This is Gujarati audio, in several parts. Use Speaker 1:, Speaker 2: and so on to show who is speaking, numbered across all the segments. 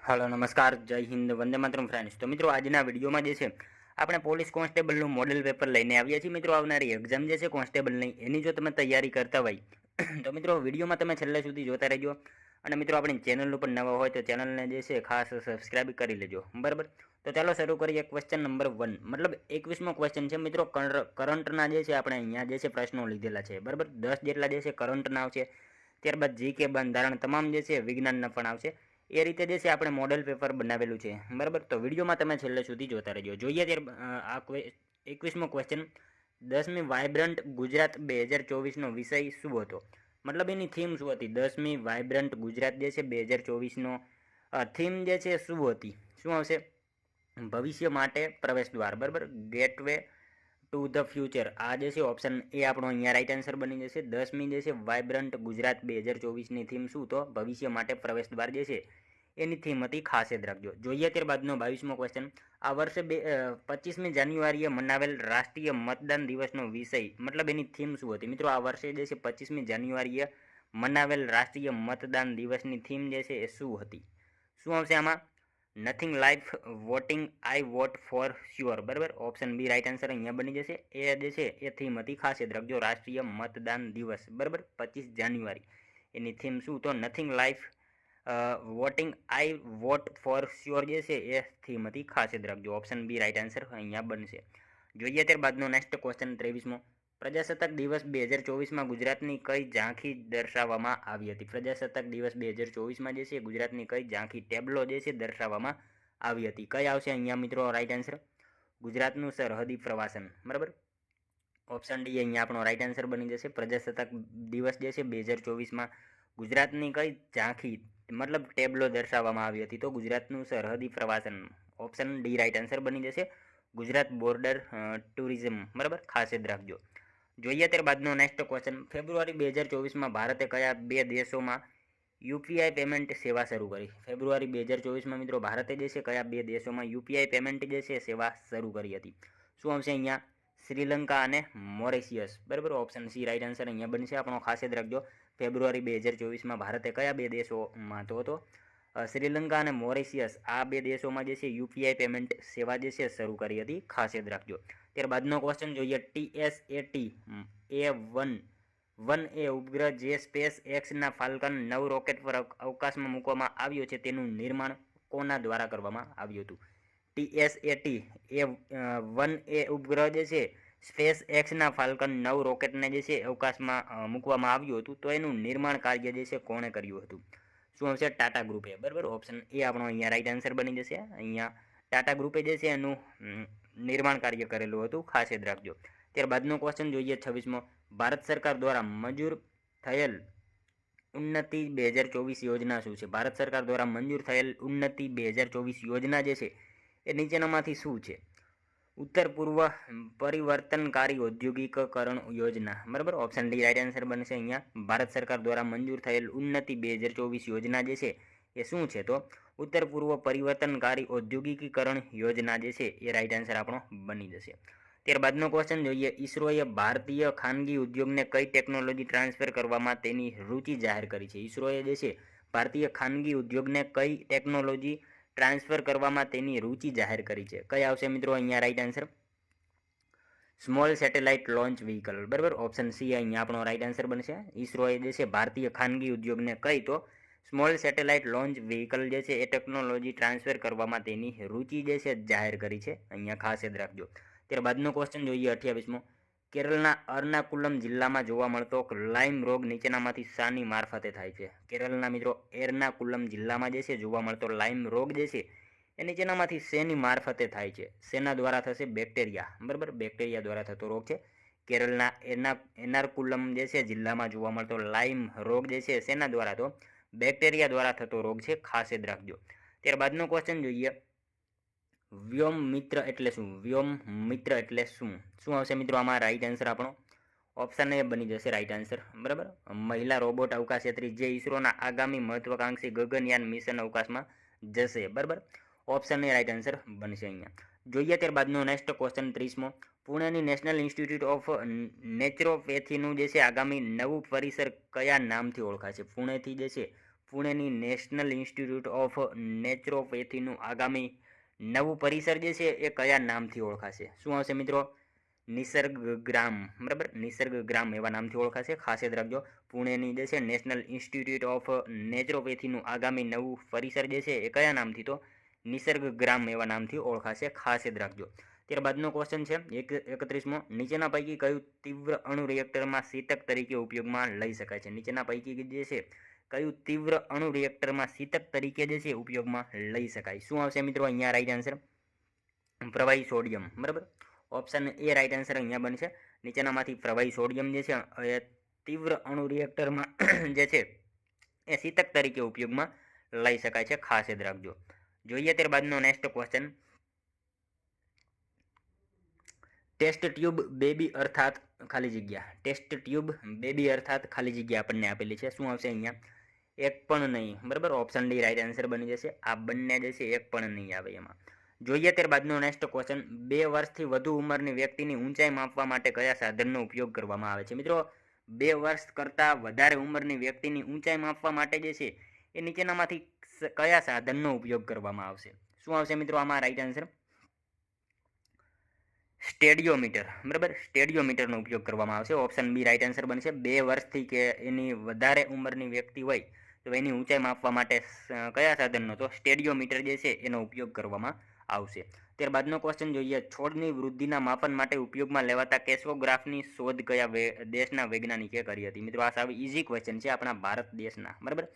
Speaker 1: हेलो नमस्कार जय हिंद वंदे मातरम फ्रेंड्स। तो मित्रों आज विडियो में આપણે પોલીસ કોન્સ્ટેબલનું મોડેલ પેપર લઈને આવ્યા છીએ। મિત્રો આવનારી એક્ઝામ જે છે કોન્સ્ટેબલની એની જો તમે તૈયારી કરતા હોય તો મિત્રો વિડીયોમાં તમે છેલ્લે સુધી જોતા રહેજો। અને મિત્રો આપણી ચેનલ ઉપર નવા હોય તો ચેનલને જે છે ખાસ સબસ્ક્રાઇબ કરી લેજો, બરાબર। તો ચાલો શરૂ કરીએ। ક્વેશ્ચન નંબર 1 મતલબ 21મો ક્વેશ્ચન છે મિત્રો। કરંટના જે છે આપણે અહીંયા જે છે પ્રશ્નો લીધેલા છે, બરાબર। 10 જેટલા જે છે કરંટના આવશે, ત્યારબાદ જીકે બંધારણ તમામ જે છે વિજ્ઞાનના પણ આવશે। એ રીતે જે છે આપણે મોડેલ પેપર બનાવેલું છે, બરાબર। તો વિડીયોમાં તમે છેલ્લે સુધી જોતા રહેજો। જોઈએ ત્યારે આ 21મો ક્વેશ્ચન, 10મી વાઇબ્રન્ટ ગુજરાત 2024નો વિષય શું હતો? મતલબ એની થીમ શું હતી? 10મી વાઇબ્રન્ટ ગુજરાત જે છે 2024નો થીમ જે છે શું હતી? શું આવશે? ભવિષ્ય માટે પ્રવેશ દ્વાર, બરાબર। ગેટવે ટુ ધ ફ્યુચર, આ જે છે ઓપ્શન એ આપણો અહીંયા રાઈટ આન્સર બની જશે। 10મી જે છે વાઇબ્રન્ટ ગુજરાત 2024ની થીમ શું તો? ભવિષ્ય માટે પ્રવેશ દ્વાર જે છે એની થીમ હતી, ખાસ યાદ રાખજો। જોઈએ ત્યારબાદનો 22મો ક્વેશ્ચન, આ વર્ષે 25મી જાન્યુઆરીએ મનાવેલ રાષ્ટ્રીય મતદાન દિવસનો વિષય મતલબ એની થીમ શું હતી? મિત્રો આ વર્ષે જે છે 25મી જાન્યુઆરીએ મનાવેલ રાષ્ટ્રીય મતદાન દિવસની થીમ જે છે એ શું હતી? શું આવશે આમાં? Nothing life voting I vote for sure, બરાબર। ઓપ્શન બી રાઈટ આન્સર અહીંયા બની જશે। એ જે છે એ થીમ હતી, ખાસ યાદ રાખજો, રાષ્ટ્રીય મતદાન દિવસ, બરાબર। 25 જાન્યુઆરી એની થીમ શું તો? Nothing life voting I vote for sure જે છે એ થીમ હતી, ખાસ યાદ રાખજો। ઓપ્શન બી રાઈટ આન્સર અહીંયા બનશે। જોઈએ ત્યારબાદનો નેક્સ્ટ ક્વેશ્ચન 23મો, પ્રજાસત્તાક દિવસ 2024માં ગુજરાતની કઈ ઝાંખી દર્શાવવામાં આવી હતી? પ્રજાસત્તાક દિવસ 2024માં જે છે ગુજરાતની કઈ ઝાંખી ટેબ્લો જે છે દર્શાવવામાં આવી હતી? કઈ આવશે અહીંયા મિત્રો રાઈટ આન્સર? ગુજરાતનું સરહદી પ્રવાસન, બરાબર। ઓપ્શન ડી અહીંયા આપણો રાઈટ આન્સર બની જશે। પ્રજાસત્તાક દિવસ જે છે 2024માં ગુજરાતની કઈ ઝાંખી મતલબ ટેબ્લો દર્શાવવામાં આવી હતી? તો ગુજરાતનું સરહદી પ્રવાસન, ઓપ્શન ડી રાઈટ આન્સર બની જશે। ગુજરાત બોર્ડર ટુરિઝમ, બરાબર, ખાસ યાદ રાખજો। જોઈએ ત્યારબાદનો નેક્સ્ટ ક્વેશ્ચન, ફેબ્રુઆરી 2024માં ભારતે કયા બે દેશોમાં યુપીઆઈ પેમેન્ટ સેવા શરૂ કરી? ફેબ્રુઆરી 2024માં મિત્રો ભારતે જે છે કયા બે દેશોમાં યુપીઆઈ પેમેન્ટ જે છે સેવા શરૂ કરી હતી? શું આવશે અહીંયા? શ્રીલંકા અને મોરિશિયસ, બરાબર। ઓપ્શન સી રાઈટ આન્સર અહીંયા બનશે આપણો, ખાસ યાદ રાખજો। ફેબ્રુઆરી 2024માં ભારતે કયા બે દેશોમાં તો શ્રીલંકા અને મોરિશિયસ, આ બે દેશોમાં જે છે યુપીઆઈ પેમેન્ટ સેવા જે છે શરૂ કરી હતી, ખાસ યાદ રાખજો। ત્યારબાદનો ક્વેશ્ચન જોઈએ, TSAT-1A ઉપગ્રહ જે સ્પેસ એક્સના ફાલ્કન 9 રોકેટ પર અવકાશમાં મૂકવામાં આવ્યો છે તેનું નિર્માણ કોના દ્વારા કરવામાં આવ્યું હતું? TSAT-1A ઉપગ્રહ જે છે સ્પેસ એક્સના ફાલ્કન 9 રોકેટને જે છે અવકાશમાં મૂકવામાં આવ્યું હતું, તો એનું નિર્માણ કાર્ય જે છે કોણે કર્યું હતું? શું આવશે? ટાટા ગ્રુપે, બરાબર। ઓપ્શન એ આપણો અહીંયા રાઈટ આન્સર બની જશે। અહીંયા ટાટા ગ્રુપે જે છે એનું નિર્માણ કાર્ય કરેલું હતું, ખાસ યાદ રાખજો। ત્યારબાદનો ક્વેશ્ચન જોઈએ 26મો, ભારત સરકાર દ્વારા મંજૂર થયેલ ઉન્નતિ 2024 યોજના શું છે? ભારત સરકાર દ્વારા મંજૂર થયેલ ઉન્નતિ 2024 યોજના જે છે એ નીચેનામાંથી શું છે? ઉત્તર પૂર્વ પરિવર્તનકારી ઔદ્યોગિકકરણ યોજના, બરાબર। ઓપ્શન ડી રાઈટ આન્સર બનશે। અહીંયા ભારત સરકાર દ્વારા મંજૂર થયેલ ઉન્નતિ 2024 યોજના જે છે એ શું છે તો ઉત્તર પૂર્વ પરિવર્તનકારી ઔદ્યોગિકીકરણ યોજના જે છે એ રાઈટ આન્સર આપણો બની જશે। ત્યારબાદનો ક્વેશ્ચન જોઈએ, ઈસરોએ ભારતીય ખાનગી ઉદ્યોગને કઈ ટેકનોલોજી ટ્રાન્સફર કરવામાં તેની રુચિ જાહેર કરી છે? ઈસરોએ જે છે ભારતીય ખાનગી ઉદ્યોગને કઈ ટેકનોલોજી ટ્રાન્સફર કરવામાં તેની રુચિ જાહેર કરી છે? કઈ આવશે મિત્રો અહીંયા right answer? Small satellite launch vehicle, બરાબર। ઓપ્શન સી અહીંયા આપણો રાઈટ આન્સર બનશે। ઈસરોએ જે છે ભારતીય ખાનગી ઉદ્યોગને કઈ તો સ્મોલ સેટેલાઇટ લોન્ચ વ્હીકલ જે છે એ ટેકનોલોજી ટ્રાન્સફર કરવામાં તેની રુચિ જે છે જાહેર કરી છે, અહીંયા ખાસ યાદ રાખજો। ત્યારબાદનો ક્વેશ્ચન જોઈએ 28મો, કેરળના અર્નાકુલમ જિલ્લામાં જોવા મળતો લાઇમ રોગ નીચેનામાંથી શાની મારફતે થાય છે? કેરળના મિત્રો એર્નાકુલમ જિલ્લામાં જે છે જોવા મળતો લાઇમ રોગ જે છે એ નીચેનામાંથી શેની મારફતે થાય છે? શેના દ્વારા થશે? બેક્ટેરિયા, બરાબર, બેક્ટેરિયા દ્વારા થતો રોગ છે। કેરળના એર્નાકુલમ જે છે જિલ્લામાં જોવા મળતો લાઇમ રોગ જે છે શેના દ્વારા તો બેક્ટેરિયા દ્વારા થતો રોગ છે, ખાસ યાદ રાખજો। ત્યારબાદનો ક્વેશ્ચન જોઈએ, વ્યોમ મિત્ર એટલે શું? વ્યોમ મિત્ર એટલે શું? શું આવશે મિત્રો આમાં રાઈટ આન્સર આપણો? ઓપ્શન એ બની જશે રાઈટ આન્સર, બરાબર। મહિલા રોબોટ અવકાશયાત્રી જે ઈસરોના આગામી મહત્વાકાંક્ષી ગગનયાન મિશન અવકાશમાં જશે, બરાબર। ઓપ્શન એ રાઈટ આન્સર બનશે અહીંયા। જોઈએ ત્યારબાદનો નેક્સ્ટ ક્વેશ્ચન 30મો, પુણેની નેશનલ ઇન્સ્ટિટ્યૂટ ઓફ નેચરોપેથીનું જે છે આગામી નવું પરિસર કયા નામથી ઓળખાશે? પુણેથી જે છે પુણેની નેશનલ ઇન્સ્ટિટ્યૂટ ઓફ નેચરોપેથીનું આગામી નવું પરિસર જે છે એ કયા નામથી ઓળખાશે? શું આવશે મિત્રો? નિસર્ગ ગ્રામ, બરાબર, નિસર્ગ ગ્રામ એવા નામથી ઓળખાશે. ખાસ યાદ રાખજો, પુણેની જે છે નેશનલ ઇન્સ્ટિટ્યૂટ ઓફ નેચરોપેથીનું આગામી નવું પરિસર જે છે એ કયા નામથી? તો નિસર્ગ ગ્રામ એવા નામથી ઓળખાશે. ખાસ યાદ રાખજો. ત્યારબાદનો ક્વેશ્ચન છે 31મો, નીચેના પૈકી કયું તીવ્ર અણુ રિએક્ટરમાં શીતક તરીકે ઉપયોગમાં લઈ શકાય છે? નીચેના પૈકી જે છે કયું તીવ્ર અણુ રિએક્ટરમાં શીતક તરીકે જે છે ઉપયોગમાં લઈ શકાય? શું આવશે મિત્રો અહીંયા રાઈટ આન્સર? પ્રવાહી સોડિયમ, બરાબર. ઓપ્શન એ રાઈટ આન્સર અહીંયા બનશે. નીચેનામાંથી પ્રવાહી સોડિયમ જે છે એ તીવ્ર અણુ રિએક્ટરમાં જે છે એ શીતક તરીકે ઉપયોગમાં લઈ શકાય છે. ખાસ યાદ રાખજો. જોઈએ ત્યારબાદનો next question, test tube baby અર્થાત ખાલી જગ્યા, ટેસ્ટ ટ્યુબ બેબી અર્થાત ખાલી જગ્યા આપણને આપેલી છે. શું આવશે અહીંયા? એક પણ નહીં, બરાબર. ઓપ્શન ડી રાઈટ આન્સર બની જશે. આ બંને જે છે એક પણ નહીં આવે એમાં. જોઈએ ત્યારબાદનો નેક્સ્ટ ક્વેશ્ચન, 2 વર્ષથી વધુ ઉંમરની વ્યક્તિની ઊંચાઈ માપવા માટે કયા સાધનનો ઉપયોગ કરવામાં આવે છે? મિત્રો 2 વર્ષ કરતાં વધારે ઉંમરની વ્યક્તિની ઊંચાઈ માપવા માટે જે છે એ નીચેનામાંથી કયા સાધનનો ઉપયોગ કરવામાં આવશે? શું આવશે મિત્રો આમાં રાઈટ આન્સર? સ્ટેડિયોમીટર, બરાબર. સ્ટેડિયોમીટરનો ઉપયોગ કરવામાં આવશે. ઓપ્શન બી રાઈટ આન્સર બનશે. 2 વર્ષથી કે એની વધારે ઉંમરની વ્યક્તિ હોય તો એની ઊંચાઈ માપવા માટે કયા સાધનનો? તો સ્ટેડિયોમીટર જે છે એનો ઉપયોગ કરવામાં આવશે. ત્યારબાદનો ક્વેશ્ચન જોઈએ, છોડની વૃદ્ધિના માપન માટે ઉપયોગમાં લેવાતા કેસ્કોગ્રાફની શોધ કયા દેશના વૈજ્ઞાનિકે કરી હતી? મિત્રો આ સાવ ઇઝી ક્વેશ્ચન છે, આપણા ભારત દેશના, બરાબર.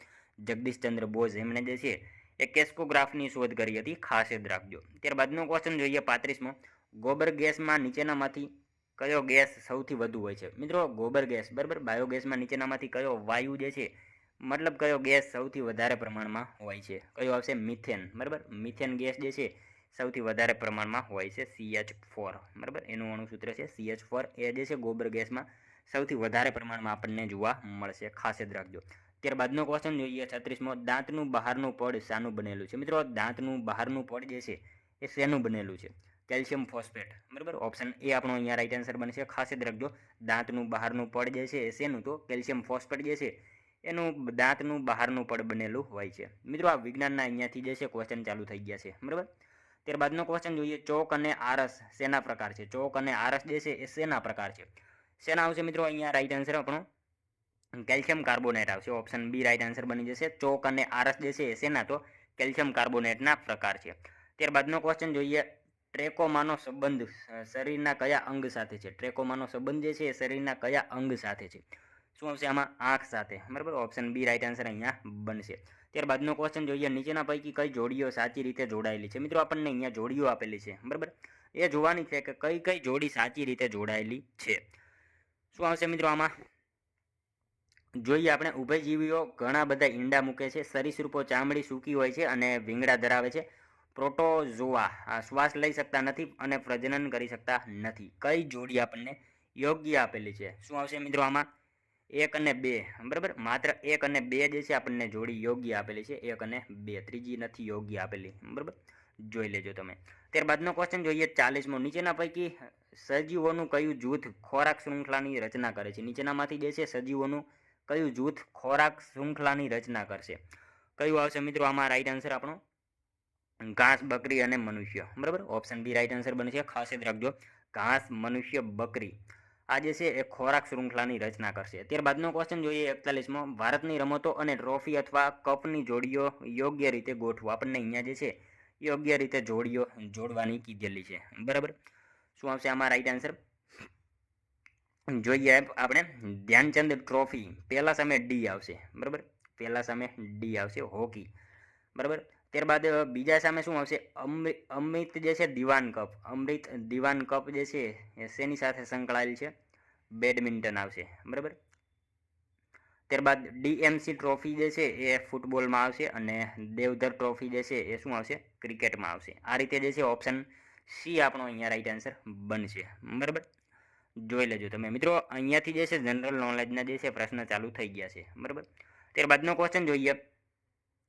Speaker 1: જગદીશચંદ્ર બોઝ એમણે જે છે એ કેસ્કોગ્રાફની શોધ કરી હતી. ખાસ યાદ રાખજો. ત્યારબાદનો ક્વેશ્ચન જોઈએ 35મો, ગોબર ગેસમાં નીચેનામાંથી કયો ગેસ સૌથી વધુ હોય છે? મિત્રો ગોબર ગેસ, બરાબર, બાયોગેસમાં નીચેનામાંથી કયો વાયુ જે છે મતલબ કયો ગેસ સૌથી વધારે પ્રમાણમાં હોય છે? કયો આવશે? મિથેન, બરાબર. મિથેન ગેસ જે છે સૌથી વધારે પ્રમાણમાં હોય છે CH4, બરાબર. એનું અણુસૂત્ર છે CH4. એ જે છે ગોબર ગેસમાં સૌથી વધારે પ્રમાણમાં આપણને જોવા મળશે. ખાસ યાદ રાખજો. ત્યારબાદનો ક્વેશ્ચન જોઈએ 36મો, દાંતનું બહારનું પડ શાનું બનેલું છે? મિત્રો દાંતનું બહારનું પડ જે છે એ શેનું બનેલું છે? કેલ્શિયમ ફોસ્ફેટ, બરાબર. ઓપ્શન એ આપણો અહીંયા રાઈટ આન્સર બનશે. ખાસ યાદ રાખજો, દાંતનું બહારનું પડ જે છે એ શેનું? તો કેલ્શિયમ ફોસ્ફેટ જે છે એનું દાંતનું બહારનું પડ બનેલું હોય છે. મિત્રો આ વિજ્ઞાનના અહીંયાથી જે છે ક્વેશ્ચન ચાલુ થઈ ગયા છે, બરાબર. ત્યારબાદનો ક્વેશ્ચન જોઈએ, ચોક અને આરસ શેના પ્રકાર છે? ચોક અને આરસ જે છે એ શેના પ્રકાર છે? શેના આવશે મિત્રો અહીંયા રાઈટ આન્સર આપણો? કેલ્શિયમ કાર્બોનેટ આવશે. ઓપ્શન બી રાઈટ આન્સર બની જશે. ચોક અને આરસ જે છે એ શેના? તો કેલ્શિયમ કાર્બોનેટના પ્રકાર છે. ત્યારબાદનો ક્વેશ્ચન જોઈએ, ટ્રેકોમાનો સંબંધ શરીરના કયા અંગ સાથે છે? ટ્રેકોમાનો સંબંધ જે છે એ શરીરના કયા અંગ સાથે છે? શું આવશે આમાં? આંખ સાથે, બરાબર. ઓપ્શન બી રાઈટ આન્સર અહીંયા બનશે. ત્યારબાદનો ક્વેશ્ચન જોઈએ, નીચેના પૈકી કઈ જોડીઓ સાચી રીતે જોડાયેલી છે? મિત્રો આપણને અહીંયા જોડીઓ આપેલી છે, બરાબર. એ જોવાની છે કે કઈ કઈ જોડી સાચી રીતે જોડાયેલી છે. શું આવશે મિત્રો આમાં? જોઈએ આપણે, ઉભયજીવીઓ ઘણા બધા ઈંડા મૂકે છે. સરીસૃપો ચામડી સૂકી હોય છે અને ભીંગડા ધરાવે છે. પ્રોટોઝોઆ શ્વાસ લઈ શકતા નથી અને પ્રજનન કરી શકતા નથી. કઈ જોડી આપણને યોગ્ય આપેલી છે? શું આવશે મિત્રો આમાં? 1 અને 2, બરાબર. માત્ર 1 અને 2 જે છે આપણને જોડી યોગ્ય આપેલી છે. 1 અને 2, ત્રીજી નથી યોગ્ય આપેલી, બરાબર. જોઈ લેજો તમે. ત્યારબાદનો ક્વેશ્ચન જોઈએ 40મો, નીચેના પૈકી સજીવોનું કયું જૂથ ખોરાક શૃંખલાની રચના કરે છે? નીચેનામાંથી જે છે સજીવોનું કયું જૂથ ખોરાક શૃંખલાની રચના કરશે? કયું આવશે મિત્રો આમાં રાઈટ આન્સર આપણો? ઘાસ, બકરી અને મનુષ્ય, બરાબર. ઓપ્શન બી રાઈટ આન્સર બનશે. ખાસ યાદ રાખજો, ઘાસ, મનુષ્ય, બકરી આ જે છે એ ખોરાક શૃંખલાની રચના કરશે. ત્યારબાદનો ક્વેશ્ચન જોઈએ 41મો, ભારતની રમતો અને ટ્રોફી અથવા કપની જોડીઓ યોગ્ય રીતે ગોઠવો. આપણને અહીંયા જે છે યોગ્ય રીતે જોડીઓ જોડવાની કીધેલી છે, બરાબર. શું આવશે આમાં રાઈટ આન્સર? જોઈએ આપણે, ધ્યાનચંદ ટ્રોફી પહેલા સામે ડી આવશે, બરાબર. પહેલા સામે ડી આવશે, હોકી, બરાબર. ત્યારબાદ બીજા સામે શું આવશે? અમૃત જે છે દિવાન કપ. અમૃત દિવાન કપ જે છે એ શેની સાથે સંકળાયેલ છે? બેડમિન્ટન આવશે, બરાબર. ત્યારબાદ DMC ટ્રોફી જે છે એ ફૂટબોલમાં આવશે અને દેવધર ટ્રોફી જે છે એ શું આવશે? ક્રિકેટમાં આવશે. આ રીતે જે છે ઓપ્શન સી આપણો અહીંયા રાઈટ આન્સર બનશે, બરાબર. જોઈ લેજો તમે મિત્રો, અહીંયાથી જે છે જનરલ નોલેજના જે છે પ્રશ્ન ચાલુ થઈ ગયા છે, બરાબર. ત્યારબાદનો ક્વેશ્ચન જોઈએ,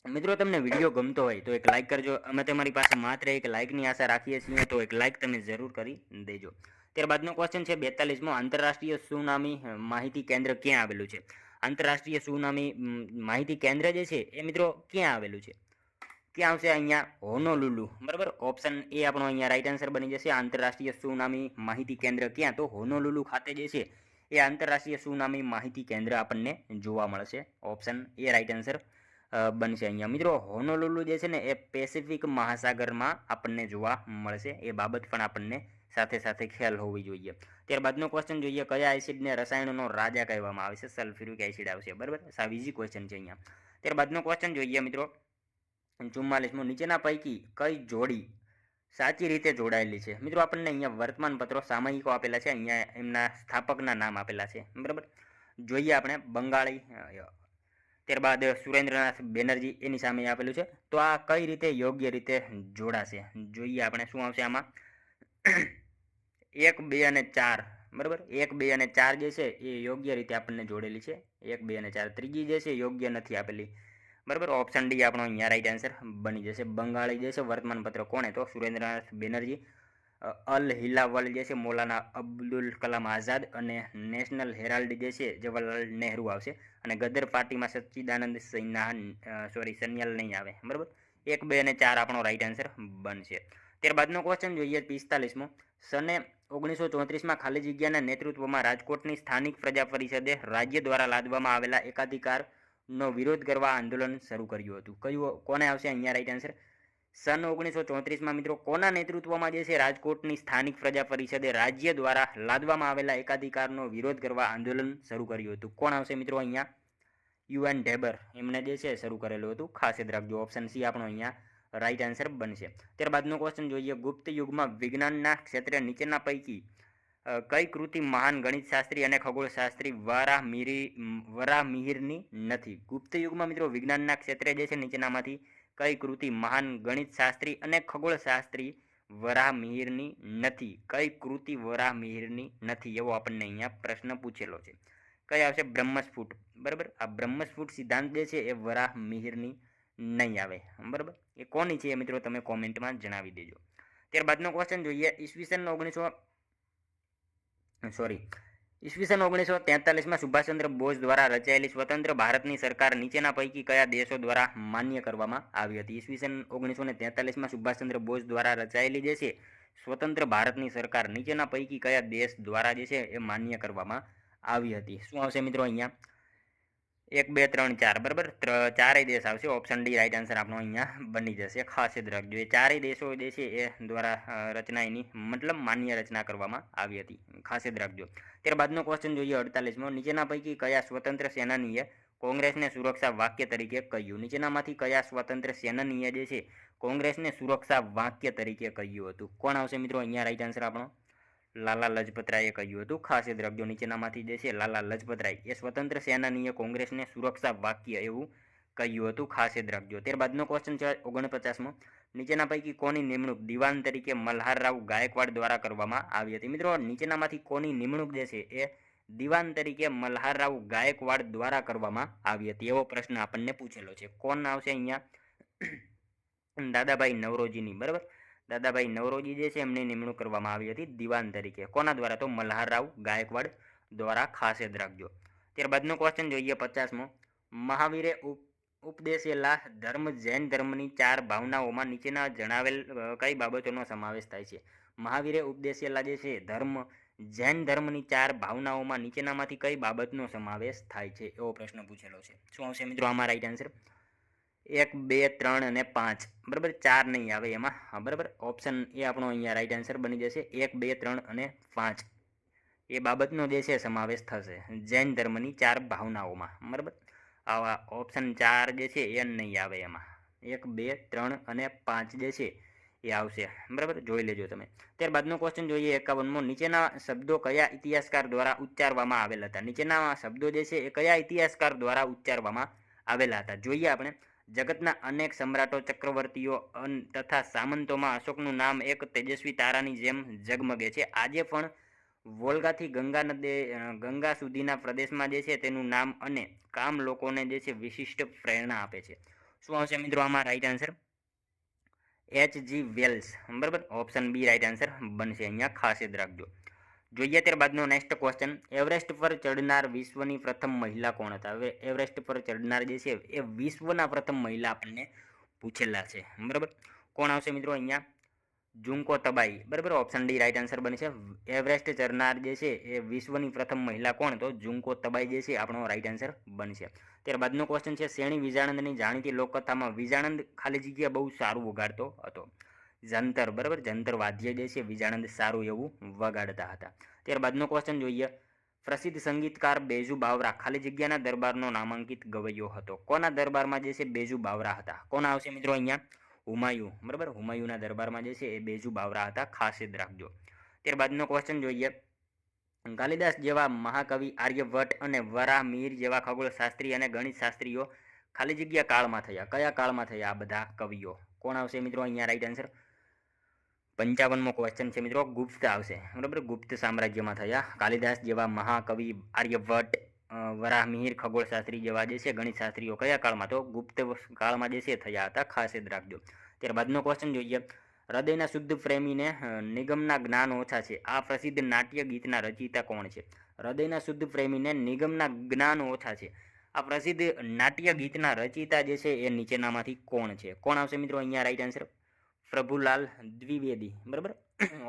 Speaker 1: મિત્રો તમને વિડીયો ગમતો હોય તો એક લાઇક કરજો. અમે તમારી પાસે માત્ર એક લાઇકની આશા રાખીએ છીએ, તો એક લાઇક તમે જરૂર કરી દેજો. ત્યારબાદનો ક્વેશ્ચન છે 42મો, આંતરરાષ્ટ્રીય સુનામી માહિતી કેન્દ્ર ક્યાં આવેલું છે? આંતરરાષ્ટ્રીય સુનામી માહિતી કેન્દ્ર જે છે એ મિત્રો ક્યાં આવેલું છે? ક્યાં આવશે? અહીંયા હોનોલુલુ, બરાબર. ઓપ્શન એ આપણો અહીંયા રાઈટ આન્સર બની જશે. આંતરરાષ્ટ્રીય સુનામી માહિતી કેન્દ્ર ક્યાં? તો હોનોલુલુ ખાતે જે છે એ આંતરરાષ્ટ્રીય સુનામી માહિતી કેન્દ્ર આપણને જોવા મળશે. ઓપ્શન એ રાઈટ આન્સર બનશે અહીંયા. મિત્રો હોનોલુલુ જે છે ને એ પેસિફિક મહાસાગરમાં આપણને જોવા મળશે. એ બાબત પણ આપણને સાથે સાથે ખ્યાલ હોવી જોઈએ. ત્યારબાદનો ક્વેશ્ચન જોઈએ, કયા એસિડને રસાયણનો રાજા કહેવામાં આવે છે? સલ્ફ્યુરિક એસિડ આવશે, બરાબર. સાવ ઇઝી ક્વેશ્ચન છે અહીંયા. ત્યારબાદનો ક્વેશ્ચન જોઈએ મિત્રો 44મો, નીચેના પૈકી કઈ જોડી સાચી રીતે જોડાયેલી છે? મિત્રો આપણને અહીંયા વર્તમાનપત્રો સામયિકો આપેલા છે, અહીંયા એમના સ્થાપકના નામ આપેલા છે, બરાબર. જોઈએ આપણે બંગાળી, ત્યારબાદ સુરેન્દ્રનાથ બેનર્જી એની સામે આપેલું છે. તો આ કઈ રીતે યોગ્ય રીતે જોડાશે? જોઈએ આપણે શું આવશે આમાં. 1, 2 અને 4, બરાબર. 1, 2 અને 4 જે છે એ યોગ્ય રીતે આપણને જોડેલી છે. 1, 2 અને 4. ત્રીજી જે છે યોગ્ય નથી આપેલી, બરાબર. ઓપ્શન ડી આપણો અહીંયા રાઈટ આન્સર બની જશે. બંગાળી જે છે વર્તમાનપત્ર કોણે? તો સુરેન્દ્રનાથ બેનર્જી. અલ હિલાવલ જે છે મૌલાના અબ્દુલ કલામ આઝાદ, અને નેશનલ હેરાલ્ડ જે છે જવાહરલાલ નહેરુ આવશે, અને ગદર પાર્ટીમાં સચ્ચિદાનંદ સિન્હા સન્યાલ નહીં આવે, બરાબર. 1, 2 અને 4 આપણો રાઈટ આન્સર બનશે. ત્યારબાદનો ક્વેશ્ચન જોઈએ 45મો, સને 1934માં ખાલી જગ્યાના નેતૃત્વમાં રાજકોટની સ્થાનિક પ્રજા પરિષદે રાજ્ય દ્વારા લાદવામાં આવેલા એકાધિકારનો વિરોધ કરવા આંદોલન શરૂ કર્યું હતું. કોને આવશે અહીંયા રાઈટ આન્સર? સન 1934માં મિત્રો કોના નેતૃત્વમાં જે છે રાજકોટની સ્થાનિક પ્રજા પરિષદે રાજ્ય દ્વારા લાદવામાં આવેલા એકાધિકારનો વિરોધ કરવા આંદોલન શરૂ કર્યું હતું? કોણ આવશે મિત્રો અહીંયા? યુએન ઢેબર, એમણે જે છે શરૂ કરેલું હતું. ખાસ યાદ રાખજો. ઓપ્શન સી આપણો અહીંયા રાઈટ આન્સર બનશે. ત્યારબાદનો ક્વેશ્ચન જોઈએ, ગુપ્ત યુગમાં વિજ્ઞાનના ક્ષેત્રે નીચેના પૈકી કઈ કૃતિ મહાન ગણિતશાસ્ત્રી અને ખગોળશાસ્ત્રી વરાહમિહિરની નથી? ગુપ્ત યુગમાં મિત્રો વિજ્ઞાનના ક્ષેત્રે જે છે નીચેનામાંથી કઈ કૃતિ મહાન ગણિતશાસ્ત્રી અને ખગોળશાસ્ત્રી વરાહમિહિરની નથી? કઈ કૃતિ વરાહમિહિરની નથી એવો આપણને અહીંયા પ્રશ્ન પૂછેલો છે. કઈ આવશે? બ્રહ્મસ્ફુટ, બરાબર. આ બ્રહ્મસ્ફુટ સિદ્ધાંત જે છે એ વરાહમિહિરની નહીં આવે, બરાબર. એ કોની છે એ મિત્રો તમે કોમેન્ટમાં જણાવી દેજો. ત્યારબાદનો ક્વેશ્ચન જોઈએ, ઈસવીસન 1943માં સુભાષચંદ્ર બોઝ દ્વારા રચાયેલી સ્વતંત્ર ભારતની સરકાર નીચેના પૈકી કયા દેશો દ્વારા માન્ય કરવામાં આવી હતી? ઈસવીસન 1943માં સુભાષચંદ્ર બોઝ દ્વારા રચાયેલી જે છે સ્વતંત્ર ભારતની સરકાર નીચેના પૈકી કયા દેશ દ્વારા જે છે એ માન્ય કરવામાં આવી હતી? શું આવશે મિત્રો અહીંયા? 1, 2, 3, 4, બરાબર. ચારેય દેશ આવશે. ઓપ્શન ડી રાઈટ આન્સર આપણો અહીંયા બની જશે. ખાસ યાદ રાખજો, એ ચારેય દેશો જે છે એ દ્વારા રચના એની મતલબ માન્ય રચના કરવામાં આવી હતી. ખાસ યાદ રાખજો. ત્યારબાદનો ક્વેશ્ચન જોઈએ 48મો, નીચેના પૈકી કયા સ્વતંત્ર સેનાનીએ કોંગ્રેસને સુરક્ષા વાક્ય તરીકે કહ્યું? નીચેનામાંથી કયા સ્વતંત્ર સેનાનીએ જે છે કોંગ્રેસને સુરક્ષા વાક્ય તરીકે કહ્યું હતું? કોણ આવશે મિત્રો અહીંયા રાઈટ આન્સર આપણો? લાલા લજપતરાયે કહ્યું હતું. ખાસ યાદ રાખજો, નીચેનામાંથી જે છે લાલા લજપતરાય એ સ્વતંત્ર સેનાનીએ કોંગ્રેસને સુરક્ષા વાક્ય એવું કહ્યું હતું. ખાસ યાદ રાખજો. ત્યારબાદનો ક્વેશ્ચન છે 49મો, નીચેના પૈકી કોની નિમણૂક દિવાન તરીકે મલ્હારરાવ ગાયકવાડ દ્વારા કરવામાં આવી હતી? મિત્રો નીચેનામાંથી કોની નિમણૂક જે છે એ દિવાન તરીકે મલ્હારરાવ ગાયકવાડ દ્વારા કરવામાં આવી હતી એવો પ્રશ્ન આપણને પૂછેલો છે. કોણ આવશે અહીંયા? દાદાભાઈ નવરોજીની, બરાબર. દાદાભાઈ નવરોજી જે છે એમની નિમણૂક કરવામાં આવી હતી દિવાન તરીકે. કોના દ્વારા? તો મલ્હારરાવ ગાયકવાડ દ્વારા. ખાસ યાદ રાખજો. ત્યારબાદનો ક્વેશ્ચન જોઈએ 50મો, મહાવીરે ઉપદેશેલા ધર્મ જૈન ધર્મની 4 ભાવનાઓમાં નીચેના જણાવેલ કઈ બાબતોનો સમાવેશ થાય છે? મહાવીરે ઉપદેશેલા જે છે ધર્મ જૈન ધર્મની 4 ભાવનાઓમાં નીચેનામાંથી કઈ બાબતનો સમાવેશ થાય છે એવો પ્રશ્ન પૂછેલો છે. શું આવશે મિત્રો આમાં રાઈટ આન્સર? 1, 2, 3 અને 5, બરાબર. 4 નહીં આવે એમાં, હા, બરાબર. ઓપ્શન એ આપણો અહીંયા રાઈટ આન્સર બની જશે. 1, 2, 3 અને 5 એ બાબતનો જે છે સમાવેશ થશે જૈન ધર્મની 4 ભાવનાઓમાં, બરાબર. આવા ઓપ્શન 4 જે છે એ નહીં આવે એમાં. 1, 2, 3 અને 5 જે છે એ આવશે, બરાબર. જોઈ લેજો તમે. ત્યારબાદનો ક્વેશ્ચન જોઈએ 51મો, નીચેના શબ્દો કયા ઇતિહાસકાર દ્વારા ઉચ્ચારવામાં આવેલા હતા? નીચેના શબ્દો જે છે એ કયા ઇતિહાસકાર દ્વારા ઉચ્ચારવામાં આવેલા હતા? જોઈએ આપણે. જગતના અનેક સમ્રાટો, ચક્રવર્તીઓ તથા સામંતોમાં અશોકનું નામ એક તેજસ્વી તારાની જેમ ઝગમગે છે. આજે પણ વોલ્ગાથી ગંગા સુધીના પ્રદેશમાં જે છે તેનું નામ અને કામ લોકોને જે છે વિશિષ્ટ પ્રેરણા આપે છે. શું આવશે મિત્રો આમાં રાઈટ આન્સર? H.G. વેલ્સ, બરાબર. ઓપ્શન બી રાઈટ આન્સર બનશે અહીંયા. ખાસ યાદ રાખજો. જોઈએ ત્યારબાદનો નેક્સ્ટ ક્વેશ્ચન, એવરેસ્ટ પર ચડનાર વિશ્વની પ્રથમ મહિલા કોણ હતા? હવે એવરેસ્ટ પર ચડનાર જે છે એ વિશ્વના પ્રથમ મહિલા આપણને પૂછેલા છે, બરાબર. કોણ આવશે મિત્રો અહીંયા? જુંકો તબાઈ, બરાબર. ઓપ્શન ડી રાઈટ આન્સર બનશે. એવરેસ્ટ ચડનાર જે છે એ વિશ્વની પ્રથમ મહિલા કોણ? તો જુંકો તબાઈ જે છે આપણો રાઈટ આન્સર બનશે. ત્યારબાદનો ક્વેશ્ચન છે, શેણી વિજાણંદની જાણીતી લોકકથામાં વિજાણંદ ખાલી જગ્યા બહુ સારું વગાડતો હતો. જંતર, બરાબર. જંતર વાદ્ય જે છે વિજાણંદ સારું એવું વગાડતા હતા. ત્યારબાદનો ક્વેશ્ચન જોઈએ, પ્રસિદ્ધ સંગીતકાર બેજુ બાવરા ખાલી જગ્યાના દરબારનો નામાંકિત ગવૈયો હતો. કોના દરબારમાં જે છે બેજુ બાવરા હતા? કોણ આવશે મિત્રો અહીંયા? હુમાયુ, બરાબર. હુમાયુના દરબારમાં જે છે એ બેજુ બાવરા હતા, ખાસ યાદ રાખજો. ત્યારબાદનો ક્વેશ્ચન જોઈએ, કાલિદાસ જેવા મહાકવિ, આર્યભટ્ટ અને વરાહ મીર જેવા ખગોળશાસ્ત્રી અને ગણિત શાસ્ત્રીઓ ખાલી જગ્યા કાળમાં થયા. કયા કાળમાં થયા આ બધા કવિઓ? કોણ આવશે મિત્રો અહીંયા રાઈટ આન્સર? 55મો ક્વેશ્ચન છે મિત્રો, ગુપ્ત આવશે, બરાબર. ગુપ્ત સામ્રાજ્યમાં થયા. કાલિદાસ જેવા મહાકવિ, આર્યભટ્ટ, વરાહમિહિર ખગોળશાસ્ત્રી જેવા જે છે ગણિત શાસ્ત્રીઓ કયા કાળમાં? તો ગુપ્ત કાળમાં જે છે થયા હતા, ખાસ યાદ રાખજો. ત્યારબાદનો ક્વેશ્ચન જોઈએ, હૃદયના શુદ્ધ પ્રેમીને નિગમના જ્ઞાન ઓછા છે. આ પ્રસિદ્ધ નાટ્ય ગીતના રચયિતા કોણ છે? હૃદયના શુદ્ધ પ્રેમીને નિગમના જ્ઞાન ઓછા છે. આ પ્રસિદ્ધ નાટ્ય ગીતના રચયિતા જે છે એ નીચેનામાંથી કોણ છે? કોણ આવશે મિત્રો અહીંયા રાઈટ આન્સર? પ્રભુલાલ દ્વિવેદી, બરાબર.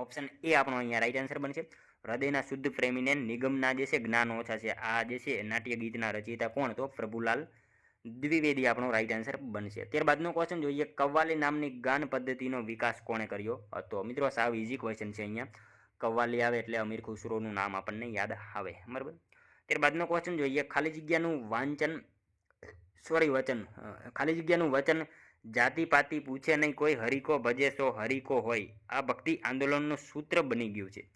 Speaker 1: ઓપ્શન એ આપણો અહીંયા રાઈટ આન્સર બનશે. હૃદયના શુદ્ધ પ્રેમીને નિગમના જે છે જ્ઞાન ઓછા છે, આ જે છે નાટ્ય ગીતના રચયિતા કોણ? તો પ્રભુલાલ દ્વિવેદી આપણો રાઈટ આન્સર બનશે. ત્યારબાદનો ક્વેશ્ચન જોઈએ, કવ્વાલી નામની ગાન પદ્ધતિનો વિકાસ કોણે કર્યો હતો? મિત્રો સાવ ઇઝી ક્વેશ્ચન છે અહીંયા. કવ્વાલી આવે એટલે અમીર ખુસરોનું નામ આપણને યાદ આવે, બરાબર. ત્યારબાદનો ક્વેશ્ચન જોઈએ, ખાલી જગ્યાનું વચન જાતિ પાતિ પૂછે નહીં, કોઈ હરિકો ભજે સો હરિકો હોય, આ ભક્તિ આંદોલનનું સૂત્ર બની ગયું છે.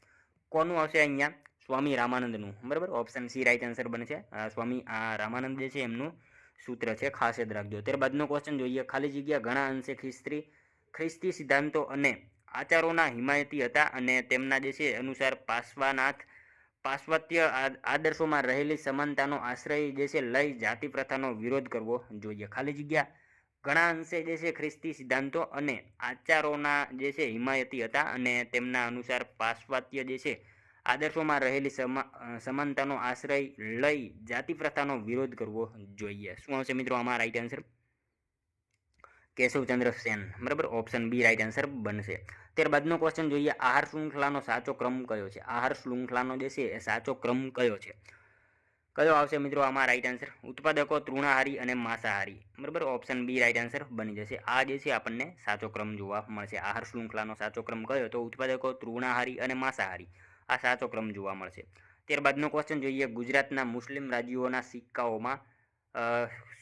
Speaker 1: કોનું આવશે અહીંયા? સ્વામી રામાનંદનું, બરાબર. ઓપ્શન સી રાઈટ આન્સર બનશે. સ્વામી રામાનંદ જે છે એમનું સૂત્ર છે, ખાસ યાદ રાખજો. ત્યારબાદનો ક્વેશ્ચન જોઈએ, ખાલી જગ્યા ઘણા અંશે ખ્રિસ્તી સિદ્ધાંતો અને આચારોના હિમાયતી હતા અને તેમના જે છે અનુસાર પાશ્ચાત્ય આદર્શોમાં રહેલી સમાનતાનો આશ્રય જે છે લઈ જાતિ પ્રથાનો વિરોધ કરવો જોઈએ. ખાલી જગ્યા ઘણા અંશે જે છે ખ્રિસ્તી સિદ્ધાંતો અને આચારોના જે છે હિમાયતી હતા અને તેમના અનુસાર પાશ્ચાત્ય જે છે આદર્શોમાં રહેલી સમાનતાનો આશ્રય લઈ જાતિ પ્રથાનો વિરોધ કરવો જોઈએ. શું આવશે મિત્રો આમાં રાઈટ આન્સર? કેશવચંદ્ર સેન, બરાબર. ઓપ્શન બી રાઈટ આન્સર બનશે. ત્યારબાદનો ક્વેશ્ચન જોઈએ, આહાર શૃંખલાનો સાચો ક્રમ કયો છે? આહાર શૃંખલાનો જે છે એ સાચો ક્રમ કયો છે? કયો આવશે મિત્રો આમાં રાઈટ આન્સર? ઉત્પાદકો, તૃણાહારી અને માંસાહારી, બરાબર. ઓપ્શન બી રાઈટ આન્સર બની જશે. આ જે છે આપણને સાચો ક્રમ જોવા મળશે. આહાર શૃંખલાનો સાચો ક્રમ કયો? તો ઉત્પાદકો, તૃણાહારી અને માંસાહારી, આ સાચો ક્રમ જોવા મળશે. ત્યારબાદનો ક્વેશ્ચન જોઈએ, ગુજરાતના મુસ્લિમ રાજવીઓના સિક્કાઓમાં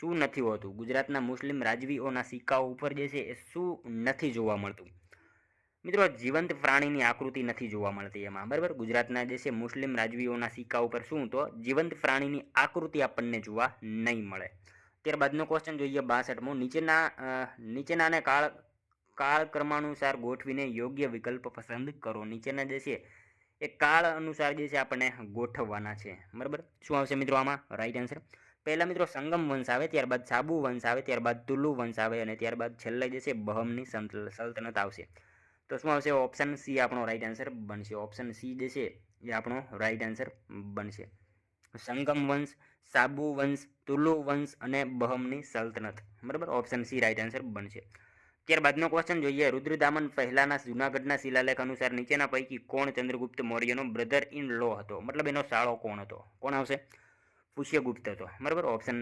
Speaker 1: શું નથી હોતું? ગુજરાતના મુસ્લિમ રાજવીઓના સિક્કાઓ ઉપર જે છે એ શું નથી જોવા મળતું? મિત્રો જીવંત પ્રાણીની આકૃતિ નથી જોવા મળતી એમાં, બરાબર. ગુજરાતના જે છે મુસ્લિમ રાજવીઓના સિક્કા ઉપર શું? તો જીવંત પ્રાણીની આકૃતિ આપણને જોવા નહીં મળે. ત્યારબાદનો ક્વેશ્ચન જોઈએ 62મો, નીચેનાને કાળ ક્રમાનુસાર ગોઠવીને યોગ્ય વિકલ્પ પસંદ કરો. નીચેના જે છે એ કાળ અનુસાર જે છે આપણને ગોઠવવાના છે, બરાબર. શું આવશે મિત્રો આમાં રાઈટ આન્સર? પહેલા મિત્રો સંગમ વંશ આવે, ત્યારબાદ સાબુ વંશ આવે, ત્યારબાદ તુલુ વંશ આવે અને ત્યારબાદ છેલ્લે જે છે બહમની સલ્તનત આવશે. તો શું આવશે? ઓપ્શન સી આપણો રાઈટ આન્સર બનશે. ઓપ્શન સી જે છે એ આપણો રાઈટ આન્સર બનશે. સંગમ વંશ, સાબુ વંશ, તુલુ વંશ અને બહમની સલ્તનત, બરાબર. ઓપ્શન સી રાઈટ આન્સર બનશે. ત્યારબાદનો ક્વેશ્ચન જોઈએ, રુદ્રદામન પહેલાના જૂનાગઢના શિલાલેખ અનુસાર નીચેના પૈકી કોણ ચંદ્રગુપ્ત મૌર્યનો બ્રધર ઇન લો હતો? મતલબ એનો સાળો કોણ હતો? કોણ આવશે? પુષ્યગુપ્ત હતો, બરાબર. ઓપ્શન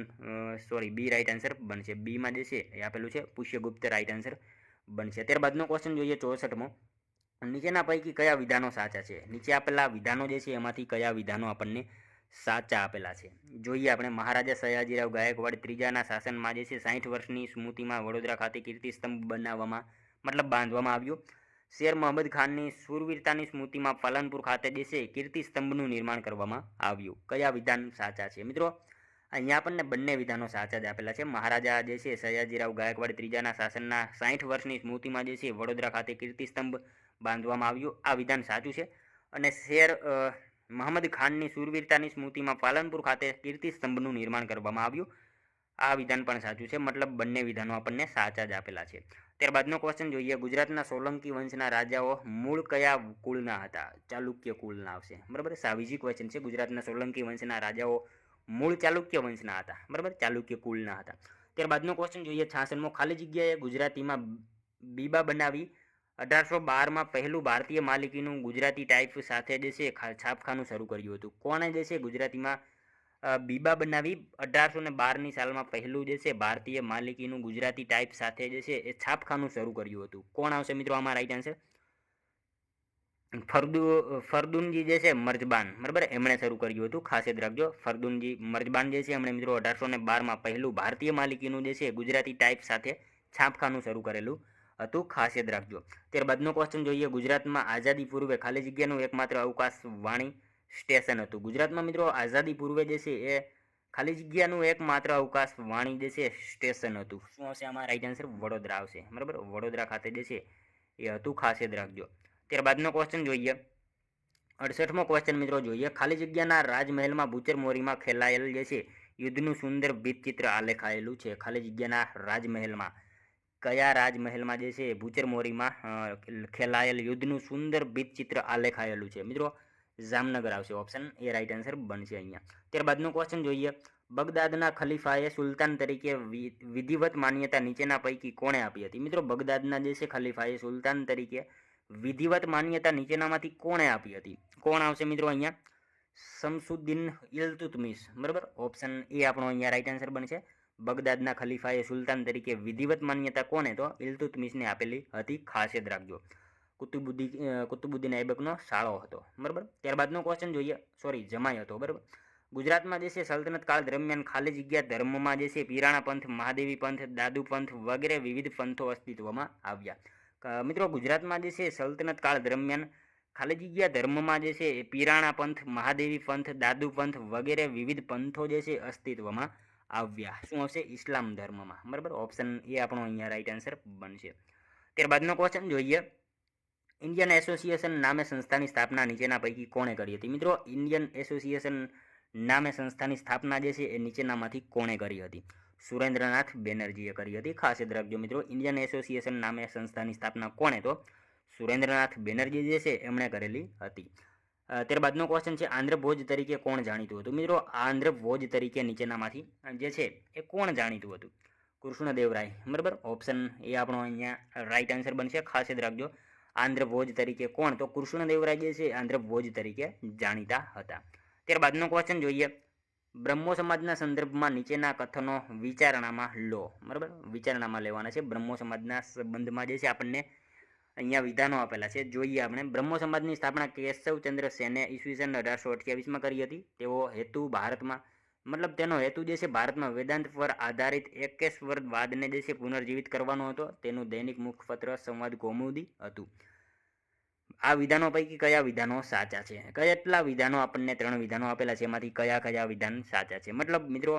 Speaker 1: બી રાઈટ આન્સર બનશે. બીમાં જે છે એ આપેલું છે પુષ્યગુપ્ત રાઈટ આન્સર બનશે. ત્યારબાદનો ક્વેશ્ચન જોઈએ 64મો, નીચેના પૈકી કયા વિધાનો સાચા છે? નીચે આપેલા વિધાનો જે છે એમાંથી કયા વિધાનો આપણને સાચા આપેલા છે? જોઈએ આપણે, મહારાજા સયાજીરાવ ગાયકવાડ ત્રીજાના શાસનમાં જે છે 60 વર્ષની સ્મૃતિમાં વડોદરા ખાતે કીર્તિસ્તંભ બાંધવામાં આવ્યો. શેર મહમદ ખાનની શૂરવીરતાની સ્મૃતિમાં પાલનપુર ખાતે જે છે કીર્તિસ્તંભનું નિર્માણ કરવામાં આવ્યું. કયા વિધાન સાચા છે? મિત્રો અહીંયા આપણને બંને વિધાનો સાચા જ આપેલા છે. મહારાજા જે છે સયાજીરાવ ગાયકવાડ ત્રીજાના શાસનના 60 વર્ષની સ્મૃતિમાં જે છે વડોદરા ખાતે કીર્તિસ્તંભ બાંધવામાં આવ્યું, આ વિધાન સાચું છે. અને શેર મહમદ ખાનની શૂરવીરતાની સ્મૃતિમાં પાલનપુર ખાતે કીર્તિસ્તંભનું નિર્માણ કરવામાં આવ્યું, આ વિધાન પણ સાચું છે. મતલબ બંને વિધાનો આપણને સાચા જ આપેલા છે. ત્યારબાદનો ક્વેશ્ચન જોઈએ, ગુજરાતના સોલંકી વંશના રાજાઓ મૂળ કયા કુળના હતા? ચાલુક્ય કુળના આવશે, બરાબર. સાવીજી ક્વેશ્ચન છે. ગુજરાતના સોલંકી વંશના રાજાઓ મૂળ ચાલુક્ય વંશના હતા, બરાબર, ચાલુક્ય કુળના હતા. ત્યારબાદનો ક્વેશ્ચન જોઈએ, 66મો, ખાલી જગ્યાએ ગુજરાતીમાં બીબા બનાવી 1812માં પહેલું ભારતીય માલિકીનું ગુજરાતી ટાઈપ સાથે જે છે છાપખાનું શરૂ કર્યું હતું. કોણે જે છે ગુજરાતીમાં બીબા બનાવી 1812ની સાલમાં પહેલું જે છે ભારતીય માલિકીનું ગુજરાતી ટાઈપ સાથે જે છે એ છાપખાનું શરૂ કર્યું હતું? કોણ આવશે મિત્રો આમાં રાઈટ આન્સર? ફરદુનજી જે છે મર્જબાન, બરાબર, એમણે શરૂ કર્યું હતું. ખાસ યાદ રાખજો, ફરદુનજી મર્જબાન જે છે એમણે મિત્રો 1812માં પહેલું ભારતીય માલિકીનું જે છે ગુજરાતી ટાઈપ સાથે છાપખાનું શરૂ કરેલું હતું. ખાસ યાદ રાખજો. ત્યારબાદનો ક્વેશ્ચન જોઈએ, ગુજરાતમાં આઝાદી પૂર્વે ખાલી જગ્યાનું એકમાત્ર અવકાશ વાણી સ્ટેશન હતું. ગુજરાતમાં મિત્રો આઝાદી પૂર્વે જે છે એ ખાલી જગ્યાનું એકમાત્ર અવકાશ વાણી જે છે સ્ટેશન હતું. શું આવશે આમાં રાઈટ આન્સર? વડોદરા આવશે, બરાબર. વડોદરા ખાતે જે છે એ હતું. ખાસ યાદ રાખજો. ત્યારબાદનો ક્વેશ્ચન જોઈએ, 68મો ક્વેશ્ચન મિત્રો જોઈએ, ખાલી જગ્યાના રાજમહેલમાં ભૂચર મોરીમાં ખેલાયેલ જે છે યુદ્ધનું સુંદર ભીતચિત્ર આલેખાયેલું છે. ખાલી જગ્યાના રાજમહેલમાં કયા રાજમહેલમાં જે છે ભૂચર મોરીમાં ખેલાયેલ યુદ્ધનું સુંદર ભીતચિત્ર આલેખાયેલું છે? મિત્રો જામનગર આવશે. ઓપ્શન એ રાઈટ આન્સર બનશે અહીંયા. ત્યારબાદનો ક્વેશ્ચન જોઈએ, બગદાદના ખલીફાએ સુલતાન તરીકે વિધિવત માન્યતા નીચેના પૈકી કોણે આપી હતી? મિત્રો બગદાદના જે છે ખલીફાએ સુલતાન તરીકે વિધિવત માન્યતા નીચેનામાંથી કોણે આપી હતી? કોણ આવશે મિત્રો અહીંયા? શમસુદ્દીન ઇલ્તુત્મિશ, બરાબર. ઓપ્શન એ આપણો અહીંયા રાઈટ આન્સર બનશે. બગદાદના ખલીફાએ સુલતાન તરીકે વિધિવત માન્યતા કોને? તો ઇલ્તુત્મિશને આપેલી હતી. ખાસ યાદ રાખજો. કુતુબુદ્દીન ઐબકનો શાળો હતો, બરાબર. ત્યારબાદનો ક્વેશ્ચન જોઈએ, જમાઈ હતો, બરાબર. ગુજરાતમાં જે છે સલ્તનત કાળ દરમિયાન ખાલી જગ્યા ધર્મમાં જે છે પીરાણા પંથ, મહાદેવી પંથ, દાદુ પંથ વગેરે વિવિધ પંથો અસ્તિત્વમાં આવ્યા. મિત્રો ગુજરાતમાં જે છે સલ્તનત કાળ દરમિયાન ખાલી જગ્યા ધર્મમાં જે છે પીરાણા પંથ, મહાદેવી પંથ, દાદુ પંથ વગેરે વિવિધ પંથો જે છે અસ્તિત્વમાં આવ્યા. શું આવશે? ઇસ્લામ ધર્મમાં, બરાબર. ઓપ્શન એ આપણો અહીંયા રાઈટ આન્સર બનશે. ત્યારબાદનો ક્વેશ્ચન જોઈએ, ઇન્ડિયન એસોસિએશન નામે સંસ્થાની સ્થાપના નીચેના પૈકી કોણે કરી હતી? મિત્રો ઇન્ડિયન એસોસિએશન નામે સંસ્થાની સ્થાપના જે છે એ નીચેનામાંથી કોણે કરી હતી? સુરેન્દ્રનાથ બેનર્જીએ કરી હતી. ખાસ યાદ રાખજો મિત્રો, ઇન્ડિયન એસોસિએશન નામે સંસ્થાની સ્થાપના કોણે? તો સુરેન્દ્રનાથ બેનર્જી જે છે એમણે કરેલી હતી. ત્યારબાદનો ક્વેશ્ચન છે, આંધ્રભોજ તરીકે કોણ જાણીતું હતું? મિત્રો આંધ્રભોજ તરીકે નીચેનામાંથી જે છે એ કોણ જાણીતું હતું? કૃષ્ણદેવરાય, બરાબર. ઓપ્શન એ આપણો અહીંયા રાઈટ આન્સર બનશે. ખાસ યાદ રાખજો, આંધ્રભોજ તરીકે કોણ? તો કૃષ્ણદેવરાય જે છે આંધ્રભોજ તરીકે જાણીતા હતા. ત્યારબાદનો ક્વેશ્ચન જોઈએ, બ્રહ્મો સમાજના સંદર્ભમાં નીચેના કથનો વિચારણામાં લો, બરાબર. વિચારણામાં લેવાના છે. બ્રહ્મો સમાજના સંબંધમાં જે છે આપણને અહીંયા વિધાનો આપેલા છે. જોઈએ આપણે. બ્રહ્મો સમાજની સ્થાપના કેશવચંદ્ર સેને ઈસવીસન 1828માં કરી હતી. તેનો હેતુ જે છે ભારતમાં વેદાંત પર આધારિત એકેશ્વરવાદને જે છે પુનર્જીવિત કરવાનો હતો. તેનું દૈનિક મુખપત્ર સંવાદ કૌમુદી હતું. આ વિધાનો પૈકી કયા વિધાનો સાચા છે? કેટલા વિધાનો? આપણને 3 વિધાનો આપેલા છે. એમાંથી કયા વિધાન સાચા છે? મતલબ મિત્રો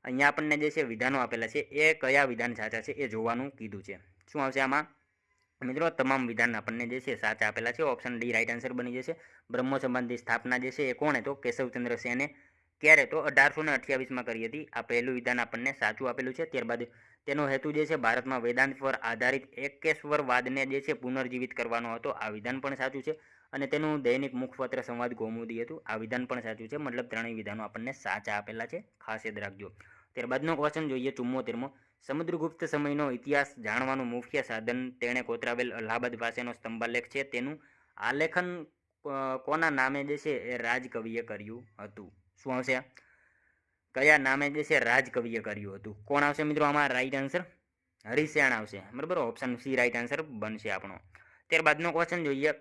Speaker 1: અહીંયા આપણને જે છે વિધાનો આપેલા છે એ કયા વિધાન સાચા છે એ જોવાનું કીધું છે. શું આવશે આમાં? મિત્રો તમામ વિધાન આપણને જે છે સાચા આપેલા છે. ઓપ્શન ડી રાઈટ આન્સર બની જશે. બ્રહ્મો સમાજની સ્થાપના જે છે એ કોણે? તો કેશવચંદ્ર સેને. ક્યારે? તો 1828માં કરી હતી. આ પહેલું વિધાન આપણને સાચું આપેલું છે. ત્યારબાદ તેનો હેતુ જે છે ભારતમાં વેદાંત પર આધારિત એકેશ્વરવાદને જે છે પુનર્જીવિત કરવાનો હતો. આ વિધાન પણ સાચું છે. અને તેનું દૈનિક મુખપત્ર સંવાદ કૌમુદી હતું. આ વિધાન પણ સાચું છે. મતલબ ત્રણેય વિધાનો આપણને સાચા આપેલા છે. ખાસ યાદ રાખજો. ત્યારબાદનો ક્વેશ્ચન જોઈએ, 74મો, સમુદ્રગુપ્ત સમયનો ઇતિહાસ જાણવાનું મુખ્ય સાધન તેણે કોતરાવેલ અલ્હાબાદ પાસેનો સ્તંભાલેખ છે. તેનું આલેખન કોના નામે જે છે એ રાજકવિએ કર્યું હતું? શું આવશે? કયા નામે જે છે રાજકવિએ કર્યું હતું? કોણ આવશે મિત્રો આમાં રાઈટ આન્સર? હરિસેન આવશે, બરાબર. ઓપ્શન સી રાઈટ આન્સર બનશે આપણો. ત્યારબાદનો ક્વેશ્ચન જોઈએ,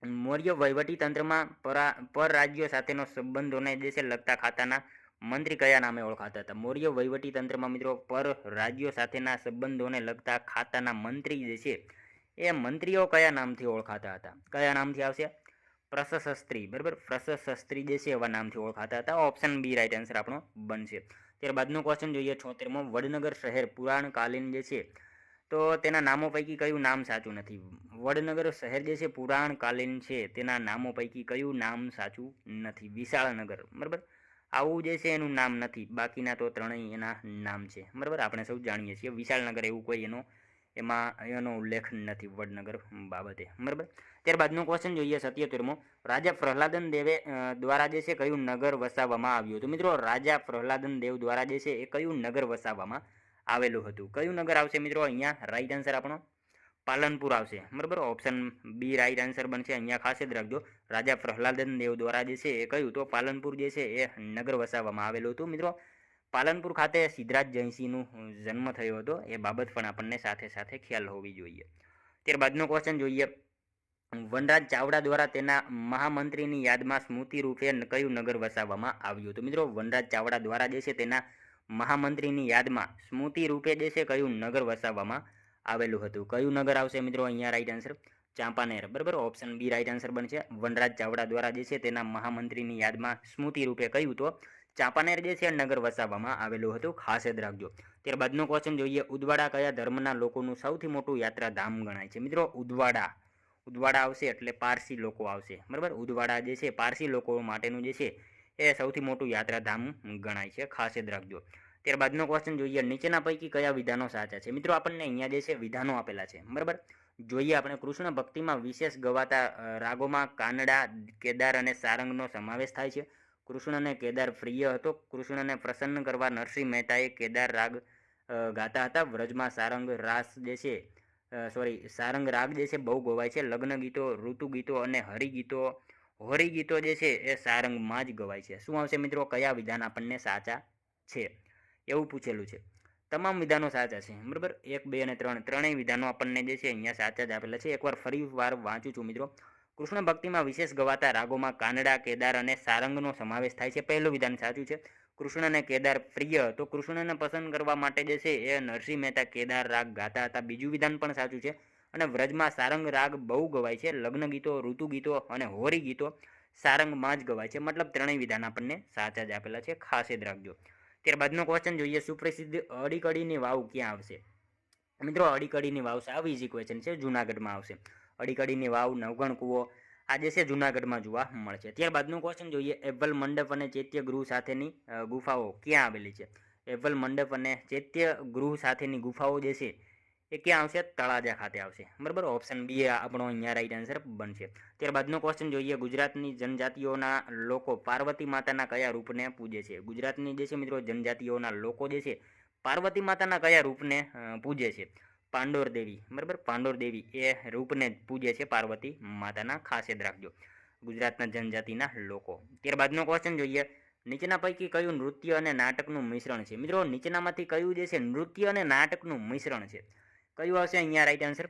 Speaker 1: મૌર્ય વહીવટી તંત્રમાં પર રાજ્યો સાથેનો સંબંધોને જે છે લગતા ખાતાના મંત્રી કયા નામે ઓળખાતા હતા? મૌર્ય વહીવટી તંત્રમાં મિત્રો પર રાજ્યો સાથેના સંબંધોને લગતા ખાતાના મંત્રી જે છે એ મંત્રીઓ કયા નામથી ઓળખાતા હતા? કયા નામથી આવશે? પ્રશસ્ત્રી, બરાબર. પ્રશસ્ત્રી જે છે એવા નામથી ઓળખાતા હતા. ઓપ્શન બી રાઈટ આન્સર આપણો બનશે. ત્યારબાદનો ક્વેશ્ચન જોઈએ, 76મો, વડનગર શહેર પુરાણકાલીન જે છે તો તેના નામો પૈકી કયું નામ સાચું નથી? વડનગર શહેર જે છે પુરાણકાલીન છે, તેના નામો પૈકી કયું નામ સાચું નથી? વિશાળનગર, બરાબર. આવું જે છે એનું નામ નથી. બાકીના તો ત્રણેય એના નામ છે, બરાબર. આપણે સૌ જાણીએ છીએ વિશાળનગર એવું કોઈ એનો એમાં એનો ઉલ્લેખ નથી વડનગર બાબતે, બરાબર. ત્યારબાદનો ક્વેશ્ચન જોઈએ 77મો. રાજા પ્રહલાદન દેવે દ્વારા જે છે કયું નગર વસાવવામાં આવ્યું હતું? મિત્રો રાજા પ્રહલાદન દેવ દ્વારા જે છે એ કયું નગર વસાવવામાં આવેલું હતું? કયું નગર આવશે મિત્રો? અહીંયા રાઈટ આન્સર આપણો પાલનપુર આવશે, બરાબર. ઓપ્શન બી રાઈટ આન્સર બનશે. અહીંયા ખાસ યાદ રાખજો, રાજા પ્રહલાદન દેવ દ્વારા જે છે એ કયું તો પાલનપુર જે છે એ નગર વસાવવામાં આવેલું હતું. મિત્રો પાલનપુર ખાતે સિદ્ધરાજ જયસિંહનું જન્મ થયો હતો, એ બાબત પણ આપણને સાથે સાથે ખ્યાલ હોવી જોઈએ. ત્યારબાદનો ક્વેશ્ચન જોઈએ. વનરાજ ચાવડા દ્વારા તેના મહામંત્રીની યાદમાં સ્મૃતિ રૂપે કયું નગર વસાવવામાં આવ્યું હતું? મિત્રો વનરાજ ચાવડા દ્વારા જે છે તેના મહામંત્રીની યાદમાં સ્મૃતિ રૂપે જે છે કયું નગર વસાવવામાં આવેલું હતું? કયું નગર આવશે મિત્રો? અહીંયા રાઈટ આન્સર ચાંપાનેર, બરાબર. ઓપ્શન બી રાઈટ આન્સર બનશે. વનરાજ ચાવડા દ્વારા જે છે તેના મહામંત્રીની યાદમાં સ્મૃતિ રૂપે કયું તો ચાંપાનેર જે છે નગર વસાવવામાં આવેલું હતું, ખાસ યાદ રાખજો. ત્યારબાદનો ક્વેશ્ચન જોઈએ. ઉદવાડા કયા ધર્મના લોકોનું સૌથી મોટું યાત્રાધામ ગણાય છે? મિત્રો ઉદવાડા આવશે એટલે પારસી લોકો આવશે, બરાબર. ઉદવાડા જે છે પારસી લોકો માટેનું જે છે એ સૌથી મોટું યાત્રાધામ ગણાય છે, ખાસ યાદ રાખજો. ત્યારબાદનો ક્વેશ્ચન જોઈએ. નીચેના પૈકી કયા વિધાનો સાચા છે? મિત્રો આપણને અહીંયા જે છે વિધાનો આપેલા છે, બરાબર. જોઈએ આપણે. કૃષ્ણ ભક્તિમાં વિશેષ ગવાતા રાગોમાં કાનડા, કેદાર અને સારંગનો સમાવેશ થાય છે. કૃષ્ણને કેદાર પ્રિય હતો. કૃષ્ણને પ્રસન્ન કરવા નરસિંહ મહેતાએ કેદાર રાગ ગાતા હતા. વ્રજમાં સારંગ રાસ જે છે સારંગ રાગ જે છે બહુ ગવાય છે. લગ્ન ગીતો, ઋતુ ગીતો અને હોરી ગીતો જે છે એ સારંગમાં જ ગવાય છે. શું આવશે મિત્રો? કયા વિધાન આપણને સાચા છે એવું પૂછેલું છે. તમામ વિધાનો સાચા છે, બરાબર. 1, 2 અને 3 ત્રણેય વિધાનો આપણને જે છે અહીંયા સાચા જ આપેલા છે. એકવાર ફરી વાર વાંચું છું મિત્રો. કૃષ્ણ ભક્તિમાં વિશેષ ગવાતા રાગોમાં કાનડા, કેદાર અને સારંગનો સમાવેશ થાય છે. પહેલું વિધાન સાચું છે. કૃષ્ણને કેદાર પ્રિય, તો કૃષ્ણને પસંદ કરવા માટે જે છે એ નરસિંહ મહેતા કેદાર રાગ ગાતા હતા. બીજું વિધાન પણ સાચું છે. અને વ્રજમાં સારંગ રાગ બહુ ગવાય છે. લગ્ન ગીતો, ઋતુ ગીતો અને હોરી ગીતો સારંગમાં જ ગવાય છે. મતલબ ત્રણેય વિધાન આપણને સાચા જ આપેલા છે, ખાસ યાદ રાખજો. ત્યારબાદનો ક્વેશ્ચન જોઈએ. સુપ્રસિદ્ધ અડીકડીની વાવ ક્યાં આવશે? મિત્રો અડીકડીની વાવ સાવ ઇઝી ક્વેશ્ચન છે, જુનાગઢમાં આવશે. અડીકડીની વાવ, નવગણ કૂવો આ જે છે જુનાગઢમાં જોવા મળશે. ત્યારબાદનું ક્વેશ્ચન જોઈએ. એવ્વલ મંડપ અને ચૈત્ય ગૃહ સાથેની ગુફાઓ ક્યાં આવેલી છે? એવ્વલ મંડપ અને ચૈત્ય ગૃહ સાથેની ગુફાઓ જે છે એ ક્યાં આવશે? તળાજા ખાતે આવશે, બરાબર. ઓપ્શન બી આપણો અહીંયા રાઈટ આન્સર બનશે. ત્યારબાદનો ક્વેશ્ચન જોઈએ. ગુજરાતની જનજાતિઓના લોકો પાર્વતી માતાના કયા રૂપને પૂજે છે? ગુજરાતની જે છે મિત્રો જનજાતિઓના લોકો જે છે પાર્વતી માતાના કયા રૂપને પૂજે છે? પાંડોર દેવી, બરાબર. પાંડોર દેવી એ રૂપને પૂજે છે પાર્વતી માતાના, ખાસ યાદ રાખજો ગુજરાતના જનજાતિના લોકો. ત્યારબાદનો ક્વેશ્ચન જોઈએ. નીચેના પૈકી કયું નૃત્ય અને નાટકનું મિશ્રણ છે? મિત્રો નીચેનામાંથી કયું જે છે નૃત્ય અને નાટકનું મિશ્રણ છે? કયું આવશે અહીંયા રાઈટ આન્સર?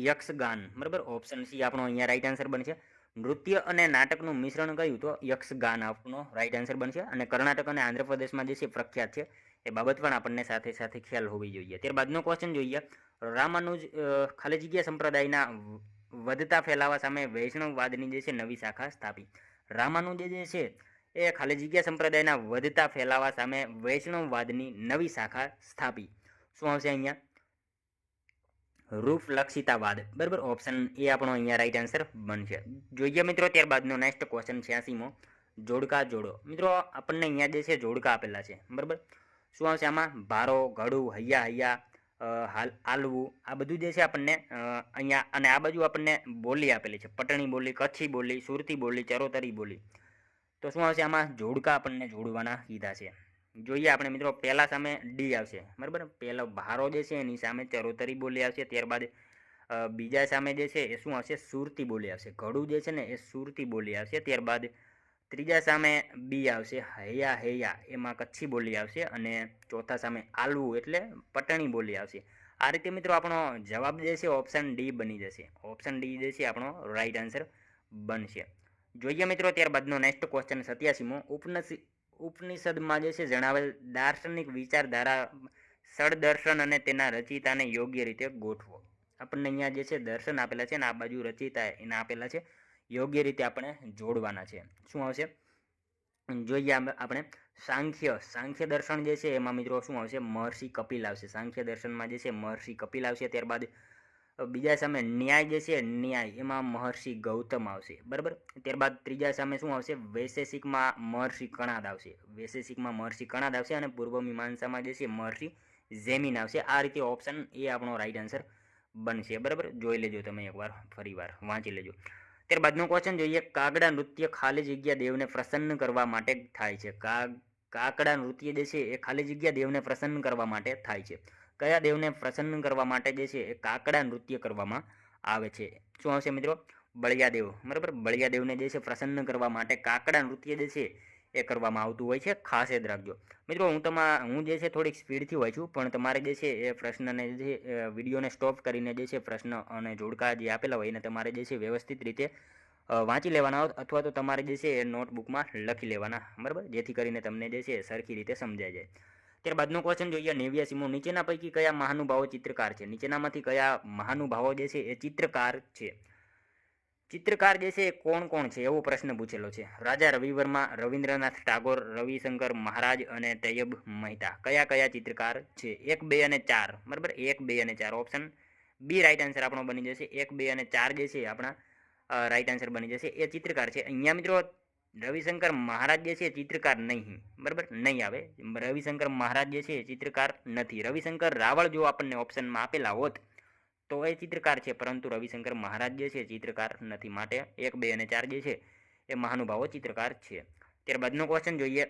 Speaker 1: યક્ષગાન, બરાબર. ઓપ્શન સી આપણો અહીંયા રાઈટ આન્સર બનશે. નૃત્ય અને નાટકનું મિશ્રણ કયું તો યક્ષગાન આપણો રાઈટ આન્સર બનશે. અને કર્ણાટક અને આંધ્રપ્રદેશમાં જે છે પ્રખ્યાત છે, એ બાબત પણ આપણને સાથે સાથે ખ્યાલ હોવી જોઈએ. ત્યારબાદનો ક્વેશ્ચન જોઈએ. રામાનુજ ખાલી જગ્યા સંપ્રદાયના વધતા ફેલાવા સામે વૈષ્ણવવાદની જે છે નવી શાખા સ્થાપી. રામાનુજ જે છે એ ખાલી જગ્યા સંપ્રદાયના વધતા ફેલાવા સામે વૈષ્ણવવાદની નવી શાખા સ્થાપી. શું આવશે અહીંયા? રૂપલક્ષિતાવાદ, બરાબર. ઓપ્શન એ આપણો અહીંયા રાઈટ આન્સર બનશે. જોઈએ મિત્રો ત્યારબાદનો નેક્સ્ટ ક્વેશ્ચન 86મો. જોડકા જોડો. મિત્રો આપણને અહીંયા જે છે જોડકા આપેલા છે, બરાબર. શું આવશે આમાં? ભારો, ઘડું, હૈયા હૈયા, આલવું આ બધું જે છે આપણને અહીંયા, અને આ બાજુ આપણને બોલી આપેલી છે. પટણી બોલી, કચ્છી બોલી, સુરતી બોલી, ચરોતરી બોલી. તો શું આવશે આમાં? જોડકા આપણને જોડવાના કીધા છે. જોઈએ આપણે મિત્રો. પહેલા સામે ડી આવશે, બરાબર. પહેલો ભારો જે છે એની સામે ચરોતરી બોલી આવશે. ત્યારબાદ બીજા સામે જે છે એ શું આવશે? સુરતી બોલી આવશે. ઘડું જે છે ને એ સુરતી બોલી આવશે. ત્યારબાદ ત્રીજા સામે બી આવશે હૈયા હૈયા, એમાં કચ્છી બોલી આવશે. અને ચોથા સામે આલવું એટલે પટણી બોલી આવશે. આ રીતે મિત્રો આપણો જવાબ જે છે ઓપ્શન ડી બની જશે. ઓપ્શન ડી જે છે આપણો રાઈટ આન્સર બનશે. જોઈએ મિત્રો ત્યારબાદનો નેક્સ્ટ ક્વેશ્ચન 87મો. ઉપનિષદમાં જે છે જણાવેલ દાર્શનિક વિચારધારા સળદર્શન અને તેના રચિતાને યોગ્ય રીતે ગોઠવો. આપણને અહીંયા જે છે દર્શન આપેલા છે ને આ બાજુ રચિતા એના આપેલા છે, યોગ્ય રીતે આપણે જોડવાના છે. શું આવશે? જોઈએ આપણે. સાંખ્ય દર્શન જે છે એમાં મિત્રો શું આવશે? મહર્ષિ કપિલ આવશે. સાંખ્ય દર્શનમાં જે છે મહર્ષિ કપિલ આવશે. ત્યારબાદ બીજા સામે ન્યાય જે છે ન્યાય એમાં મહર્ષિ ગૌતમ આવશે, બરાબર. ત્યારબાદ ત્રીજા સામે શું આવશે? વૈશેષિકમાં મહર્ષિ કણાદ આવશે. વૈશેષિકમાં મહર્ષિ કણાદ આવશે. અને પૂર્વ મીમાંસામાં જે છે મહર્ષિ જમીન આવશે. આ રીતે ઓપ્શન એ આપણો રાઈટ આન્સર બનશે. બરાબર, જોઈ લેજો તમે એકવાર, ફરીવાર વાંચી લેજો. ત્યારબાદનો ક્વેશ્ચન જોઈએ. કાગડા નૃત્ય ખાલી જગ્યા દેવને પ્રસન્ન કરવા માટે થાય છે. કાકડા નૃત્ય જે છે એ ખાલી જગ્યા દેવને પ્રસન્ન કરવા માટે થાય છે. કયા દેવને પ્રસન્ન કરવા માટે જે છે એ કાકડા નૃત્ય કરવામાં આવે છે? શું આવશે મિત્રો? બળિયાદેવ. બરાબર, બળિયાદેવને જે છે પ્રસન્ન કરવા માટે કાકડા નૃત્ય જે છે એ કરવામાં આવતું હોય છે. ખાસ યાદ રાખજો મિત્રો. હું જે છે થોડીક સ્પીડથી વાંચું, પણ તમારે જે છે એ પ્રશ્નને જે વિડીયોને સ્ટોપ કરીને જે છે પ્રશ્ન અને જોડકા જે આપેલા હોય એને તમારે જે છે વ્યવસ્થિત રીતે વાંચી લેવાના અથવા તો તમારે જે છે એ નોટબુકમાં લખી લેવાના. બરાબર, જેથી કરીને તમને જે છે સરખી રીતે સમજાઈ જાય. ત્યારબાદનો ક્વેશ્ચન જોઈએ. 89મો. નીચેના પૈકી કયા મહાનુભાવો ચિત્રકાર છે? નીચેનામાંથી કયા મહાનુભાવો જે છે એ ચિત્રકાર છે? ચિત્રકાર જે છે એ કોણ કોણ છે એવો પ્રશ્ન પૂછેલો છે. રાજા રવિવર્મા, રવિન્દ્રનાથ ટાગોર, રવિશંકર મહારાજ અને તૈયબ મહેતા. કયા કયા ચિત્રકાર છે? 1, 2 અને 4. બરાબર, 1, 2 અને 4 ઓપ્શન બી રાઈટ આન્સર આપણો બની જશે. 1, 2 અને 4 જે છે આપણા રાઈટ આન્સર બની જશે. એ ચિત્રકાર છે. અહીંયા મિત્રો રવિશંકર મહારાજ જે છે ચિત્રકાર નહીં. બરાબર, નહીં આવે. રવિશંકર મહારાજ જે છે ચિત્રકાર નથી. રવિશંકર રાવળ જો આપણને ઓપ્શનમાં આપેલા હોત તો એ ચિત્રકાર છે, પરંતુ રવિશંકર મહારાજ જે છે ચિત્રકાર નથી. માટે 1, 2 અને 4 જે છે એ મહાનુભાવો ચિત્રકાર છે. ત્યારબાદનો ક્વેશ્ચન જોઈએ.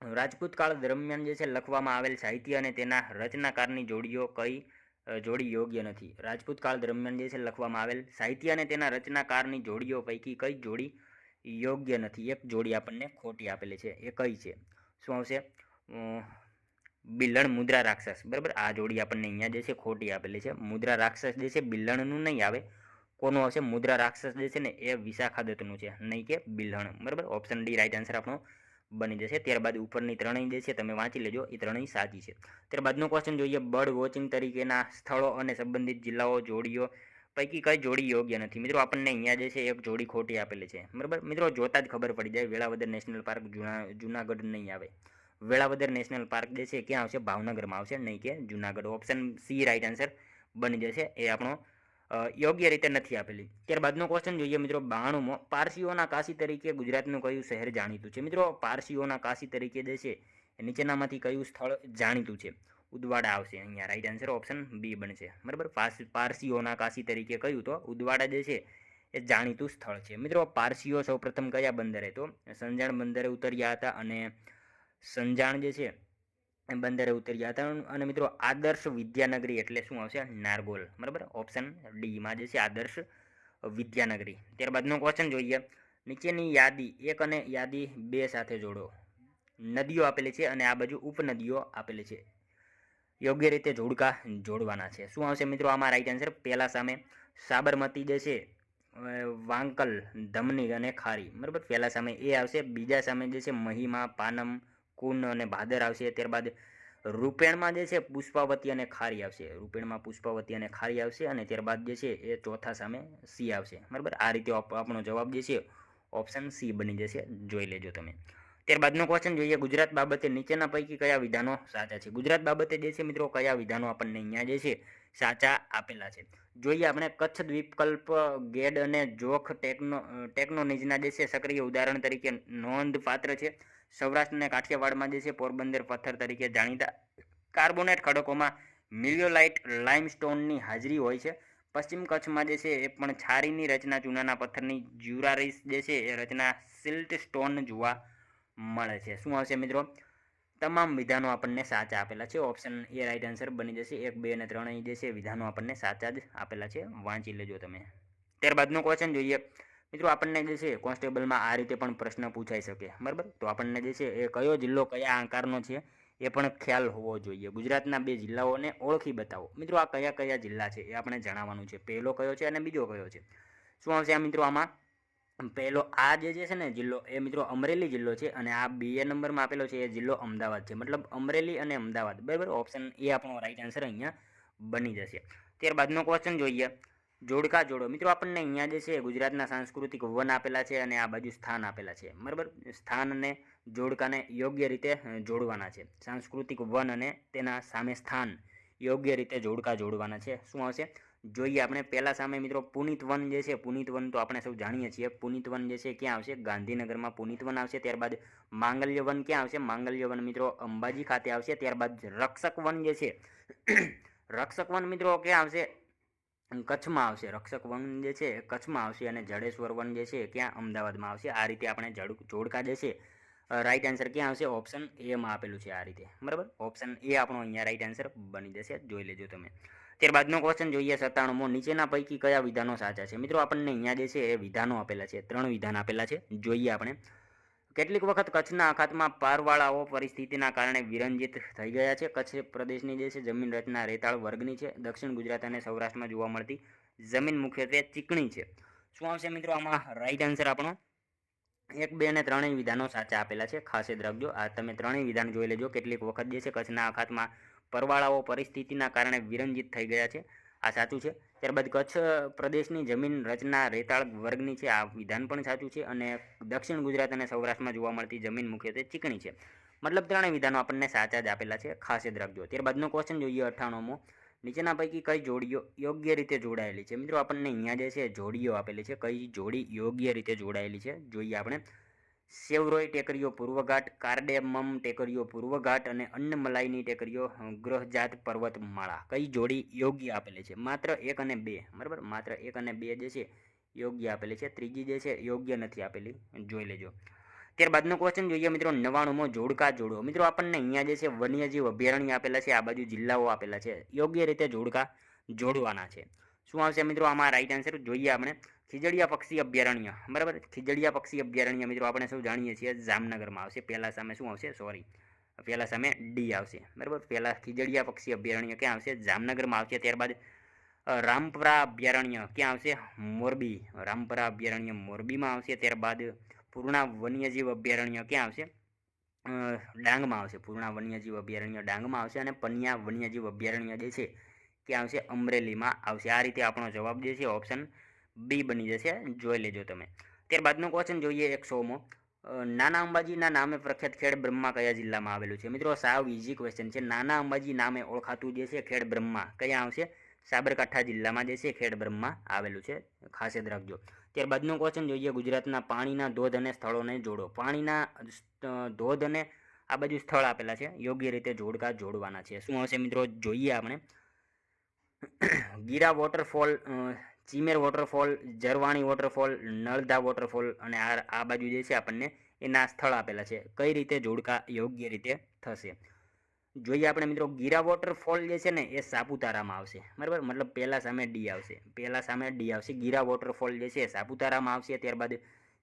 Speaker 1: રાજપૂત કાળ દરમિયાન જે છે લખવામાં આવેલ સાહિત્ય અને તેના રચનાકારની જોડીઓ કઈ જોડી યોગ્ય નથી? રાજપૂત કાળ દરમિયાન જે છે લખવામાં આવેલ સાહિત્ય અને તેના રચનાકારની જોડીઓ પૈકી કઈ જોડી યોગ્ય નથી? એક જોડી આપણને ખોટી આપેલી છે. એ કઈ છે? શું આવશે? બિલ્હણ મુદ્રા રાક્ષસ. બરાબર, આ જોડી આપણને અહીંયા જે છે ખોટી આપેલી છે. મુદ્રા રાક્ષસ જે છે બિલ્હણનું નહીં આવે. કોનું આવશે? મુદ્રા રાક્ષસ જે છે ને એ વિશાખા દત્તનું છે, નહીં કે બિલ્હણ. બરાબર, ઓપ્શન ડી રાઈટ આન્સર આપણો બની જશે. ત્યારબાદ ઉપરની ત્રણેય જે છે તમે વાંચી લેજો, એ ત્રણેય સાચી છે. ત્યારબાદનો ક્વેશ્ચન જોઈએ. બર્ડ વોચિંગ તરીકેના સ્થળો અને સંબંધિત જિલ્લાઓ જોડીઓ પૈકી કઈ જોડી યોગ્ય નથી? મિત્રો આપણને અહીંયા જે છે એક જોડી ખોટી આપેલી છે. બરાબર મિત્રો, જોતા જ ખબર પડી જાય. વેળાવદર નેશનલ પાર્ક જુનાગઢ નહીં આવે. વેળાવદર નેશનલ પાર્ક જે છે ક્યાં આવશે? ભાવનગરમાં આવશે, નહીં કે Junagadh. Option C right answer બની જશે. એ આપણો યોગ્ય રીતે નથી આપેલી. ત્યારબાદનો ક્વેશ્ચન જોઈએ મિત્રો. 92મો. પારસીઓના કાશી તરીકે ગુજરાતનું કયું શહેર જાણીતું છે? મિત્રો પારસીઓના કાશી તરીકે જે છે નીચેનામાંથી કયું સ્થળ જાણીતું છે? ઉદવાડા આવશે અહીંયા. રાઈટ આન્સર ઓપ્શન બી બનશે. બરાબર, પારસીઓના કાશી તરીકે કયું? તો ઉદવાડા જે છે એ જાણીતું સ્થળ છે. મિત્રો પારસીઓ સૌપ્રથમ કયા બંદરે? તો સંજાણ બંદરે ઉતર્યા હતા, અને સંજાણ જે છે એ બંદરે ઉતર્યા હતા. અને મિત્રો આદર્શ વિદ્યાનગરી એટલે શું આવશે? નારગોલ. બરાબર, ઓપ્શન ડીમાં જે છે આદર્શ વિદ્યાનગરી. ત્યારબાદનો ક્વેશ્ચન જોઈએ. નીચેની યાદી 1 અને યાદી 2 સાથે જોડો. નદીઓ આપેલી છે અને આ બાજુ ઉપનદીઓ આપેલી છે. યોગ્ય રીતે જોડકા જોડવાના છે. શું આવશે મિત્રો આમાં રાઈટ આન્સર? પહેલા સામે સાબરમતી જે છે, વાંકલ, ધમની અને ખારી. બરાબર, પહેલા સામે એ આવશે. બીજા સામે જે છે મહિમા, પાનમ, કુન અને ભાદર આવશે. ત્યારબાદ રૂપેણમાં જે છે પુષ્પાવતી અને ખારી આવશે. રૂપેણમાં પુષ્પાવતી અને ખારી આવશે. અને ત્યારબાદ જે છે એ ચોથા સામે સી આવશે. બરાબર, આ રીતે આપણો જવાબ જે છે ઓપ્શન સી બની જશે. જોઈ લેજો તમે. ત્યારબાદનો ક્વેશ્ચન જોઈએ. ગુજરાત બાબતે નીચેના પૈકી કયા વિધાનો સાચા છે? ગુજરાત બાબતે જે છે મિત્રો કયા વિધાનો આપણને અહીંયા જે છે સાચા આપેલા છે? જોઈએ આપણે. કચ્છ દ્વીપકલ્પ ગેડ અને જોખ ટેકનોલોજીના જે છે સક્રિય ઉદાહરણ તરીકે નોંધપાત્ર છે. સૌરાષ્ટ્ર અને કાઠિયાવાડમાં જે છે પોરબંદર પથ્થર તરીકે જાણીતા. કાર્બોનેટ ખડકોમાં મિલિયોલાઇટ લાઇમસ્ટોનની હાજરી હોય છે. પશ્ચિમ કચ્છમાં જે છે એ પણ છારીની રચના ચૂનાના પથ્થરની જ્યુરારીસ જે છે એ રચના સિલ્ટ સ્ટોન જોવા મળે છે. શું આવશે મિત્રો? તમામ વિધાનો આપણને સાચા આપેલા છે. ઓપ્શન એ રાઈટ આન્સર બની જશે. 1, 2 અને 3 જે છે વિધાનો આપણને સાચા જ આપેલા છે. વાંચી લેજો તમે. ત્યારબાદનો ક્વેશ્ચન જોઈએ. મિત્રો આપણને જે છે કોન્સ્ટેબલમાં આ રીતે પણ પ્રશ્ન પૂછાઈ શકે. બરાબર, તો આપણને જે છે એ કયો જિલ્લો કયા આકારનો છે એ પણ ખ્યાલ હોવો જોઈએ. ગુજરાતના 2 જિલ્લાઓને ઓળખી બતાવો. મિત્રો આ કયા કયા જિલ્લા છે એ આપણે જણાવવાનું છે. પહેલો કયો છે અને બીજો કયો છે? શું આવશે આ મિત્રો આમાં? પહેલો આ જે છે ને જિલ્લો એ મિત્રો અમરેલી જિલ્લો છે, અને આ 2 નંબરમાં આપેલો છે એ જિલ્લો અમદાવાદ છે. મતલબ અમરેલી અને અમદાવાદ. બરાબર, ઓપ્શન એ આપણો રાઈટ આન્સર અહીંયા બની જશે. ત્યારબાદનો ક્વેશ્ચન જોઈએ. જોડકા જોડો. મિત્રો આપણને અહીંયા જે છે ગુજરાતના સાંસ્કૃતિક વન આપેલા છે અને આ બાજુ સ્થાન આપેલા છે. બરાબર, સ્થાન અને જોડકાને યોગ્ય રીતે જોડવાના છે. સાંસ્કૃતિક વન અને તેના સામે સ્થાન યોગ્ય રીતે જોડકા જોડવાના છે. શું આવશે જોઈએ આપણે. પહેલા સામે મિત્રો પુનિત વન જે છે, પુનિત વન તો આપણે સૌ જાણીએ છીએ. પુનિત વન જે છે ક્યાં આવશે? ગાંધીનગરમાં પુનિત વન આવશે. ત્યારબાદ માંગલ્ય વન ક્યાં આવશે? માંગલ્ય વન મિત્રો અંબાજી ખાતે આવશે. ત્યારબાદ રક્ષક વન જે છે રક્ષક વન મિત્રો ક્યાં આવશે? કચ્છમાં આવશે. રક્ષક વન જે છે કચ્છમાં આવશે અને જડેશ્વર વન જે છે ક્યાં? અમદાવાદમાં આવશે. આ રીતે આપણે જોડકા જે છે રાઈટ આન્સર ક્યાં આવશે? ઓપ્શન એમાં આપેલું છે આ રીતે, બરાબર. ઓપ્શન એ આપણો અહીંયા રાઈટ આન્સર બની જશે. જોઈ લેજો તમે. ત્યારબાદનો ક્વેશ્ચન જોઈએ 97મો. નીચેના પૈકી કયા વિધાનો સાચા છે? મિત્રો આપણને અહીંયા જે છે એ વિધાનો આપેલા છે, 3 વિધાન આપેલા છે. જોઈએ આપણે. કેટલીક વખત કચ્છના અખાતમાં પારવાળાઓ પરિસ્થિતિના કારણે વિરંજિત થઈ ગયા છે. કચ્છ પ્રદેશની જે છે જમીન રચના રેતાળ વર્ગની છે. દક્ષિણ ગુજરાત અને સૌરાષ્ટ્રમાં જોવા મળતી જમીન મુખ્યત્વે ચીકણી છે. શું આવશે મિત્રો આમાં રાઈટ આન્સર આપણો? 1, 2 અને 3 વિધાનો સાચા આપેલા છે. ખાસ યાદ રાખજો. આ તમે 3 વિધાન જોઈ લેજો. કેટલીક વખત જે છે કચ્છના અખાતમાં પરવાળાઓ પરિસ્થિતિના કારણે વિરંજિત થઈ ગયા છે. આ સાચું છે. ત્યારબાદ કચ્છ પ્રદેશની જમીન રચના રેતાળ વર્ગની છે. આ વિધાન પણ સાચું છે. અને દક્ષિણ ગુજરાત અને સૌરાષ્ટ્રમાં જોવા મળતી જમીન મુખ્યત્વે ચીકણી છે. મતલબ 3 વિધાનો આપણને સાચા જ આપેલા છે. ખાસ યાદ રાખજો. ત્યારબાદનો ક્વેશ્ચન જોઈએ 98મો. નીચેના પૈકી કઈ જોડીઓ યોગ્ય રીતે જોડાયેલી છે? મિત્રો આપણને અહીંયા જે છે જોડીઓ આપેલી છે. કઈ જોડી યોગ્ય રીતે જોડાયેલી છે જોઈએ આપણે. સેવરોય ટેકરીઓ પૂર્વઘાટ, કાર્ડેમમ ટેકરીઓ પૂર્વઘાટ અને અન્નમલાઈની ટેકરીઓ ગ્રહજાત પર્વતમાળા. કઈ જોડી યોગ્ય આપેલી છે? માત્ર 1 અને 2, બરાબર. માત્ર 1 અને 2 જે છે યોગ્ય આપેલી છે. ત્રીજી જે છે યોગ્ય નથી આપેલી. જોઈ લેજો. ત્યારબાદનો ક્વેશ્ચન જોઈએ મિત્રો 99મો. જોડકા જોડો. મિત્રો આપણને અહીંયા જે છે વન્યજીવ અભયારણ્ય આપેલા છે. આ બાજુ જિલ્લાઓ આપેલા છે. યોગ્ય રીતે જોડકા જોડવાના છે. શું આવશે મિત્રો આમાં રાઈટ આન્સર? જોઈએ આપણે. ખીજડીયા પક્ષી અભયારણ્ય, બરાબર. ખીજડીયા પક્ષી અભયારણ્ય મિત્રો આપણે સૌ જાણીએ છીએ જામનગરમાં આવશે. પહેલા સામે શું આવશે? પહેલા સામે ડી આવશે, બરાબર. પહેલા ખીજડીયા પક્ષી અભયારણ્ય ક્યાં આવશે? જામનગરમાં આવશે. ત્યારબાદ રામપરા અભયારણ્ય ક્યાં આવશે? મોરબી. રામપરા અભયારણ્ય મોરબીમાં આવશે. ત્યારબાદ પૂર્ણા વન્યજીવ અભયારણ્ય ક્યાં આવશે? ડાંગમાં આવશે. પૂર્ણા વન્યજીવ અભયારણ્ય ડાંગમાં આવશે. અને પનિયા વન્યજીવ અભયારણ્ય જે છે ક્યાં આવશે? અમરેલીમાં આવશે. આ રીતે આપણો જવાબ જે છે ઓપ્શન બી બની જશે. જોઈ લેજો તમે. ત્યારબાદનો ક્વેશ્ચન જોઈએ 100મો. નાના અંબાજીના નામે પ્રખ્યાત ખેડ બ્રહ્મા કયા જિલ્લામાં આવેલું છે? મિત્રો સાવ ઇઝી ક્વેશ્ચન છે. નાના અંબાજી નામે ઓળખાતું જે છે ખેડ બ્રહ્મા કયા આવશે? સાબરકાંઠા જિલ્લામાં જે છે ખેડ બ્રહ્મા આવેલું છે. ખાસ યાદ રાખજો. ત્યારબાદનો ક્વેશ્ચન જોઈએ ગુજરાતના પાણીના ધોધ અને સ્થળોને જોડો. પાણીના ધોધ અને આ બાજુ સ્થળ આપેલા છે. યોગ્ય રીતે જોડકા જોડવાના છે. શું આવશે મિત્રો? જોઈએ આપણે. Gira waterfall, Chimer waterfall, Jarvani waterfall, Naldha waterfall અને આ બાજુ જે છે આપણને એના સ્થળ આપેલા છે. કઈ રીતે જોડકા યોગ્ય રીતે થશે? જોઈએ આપણે મિત્રો. ગીરા વોટરફોલ જે છે ને એ સાપુતારામાં આવશે, બરાબર. મતલબ પહેલા સામે ડી આવશે. પહેલા સામે ડી આવશે. ગીરા વોટરફોલ જે છે સાપુતારામાં આવશે. ત્યારબાદ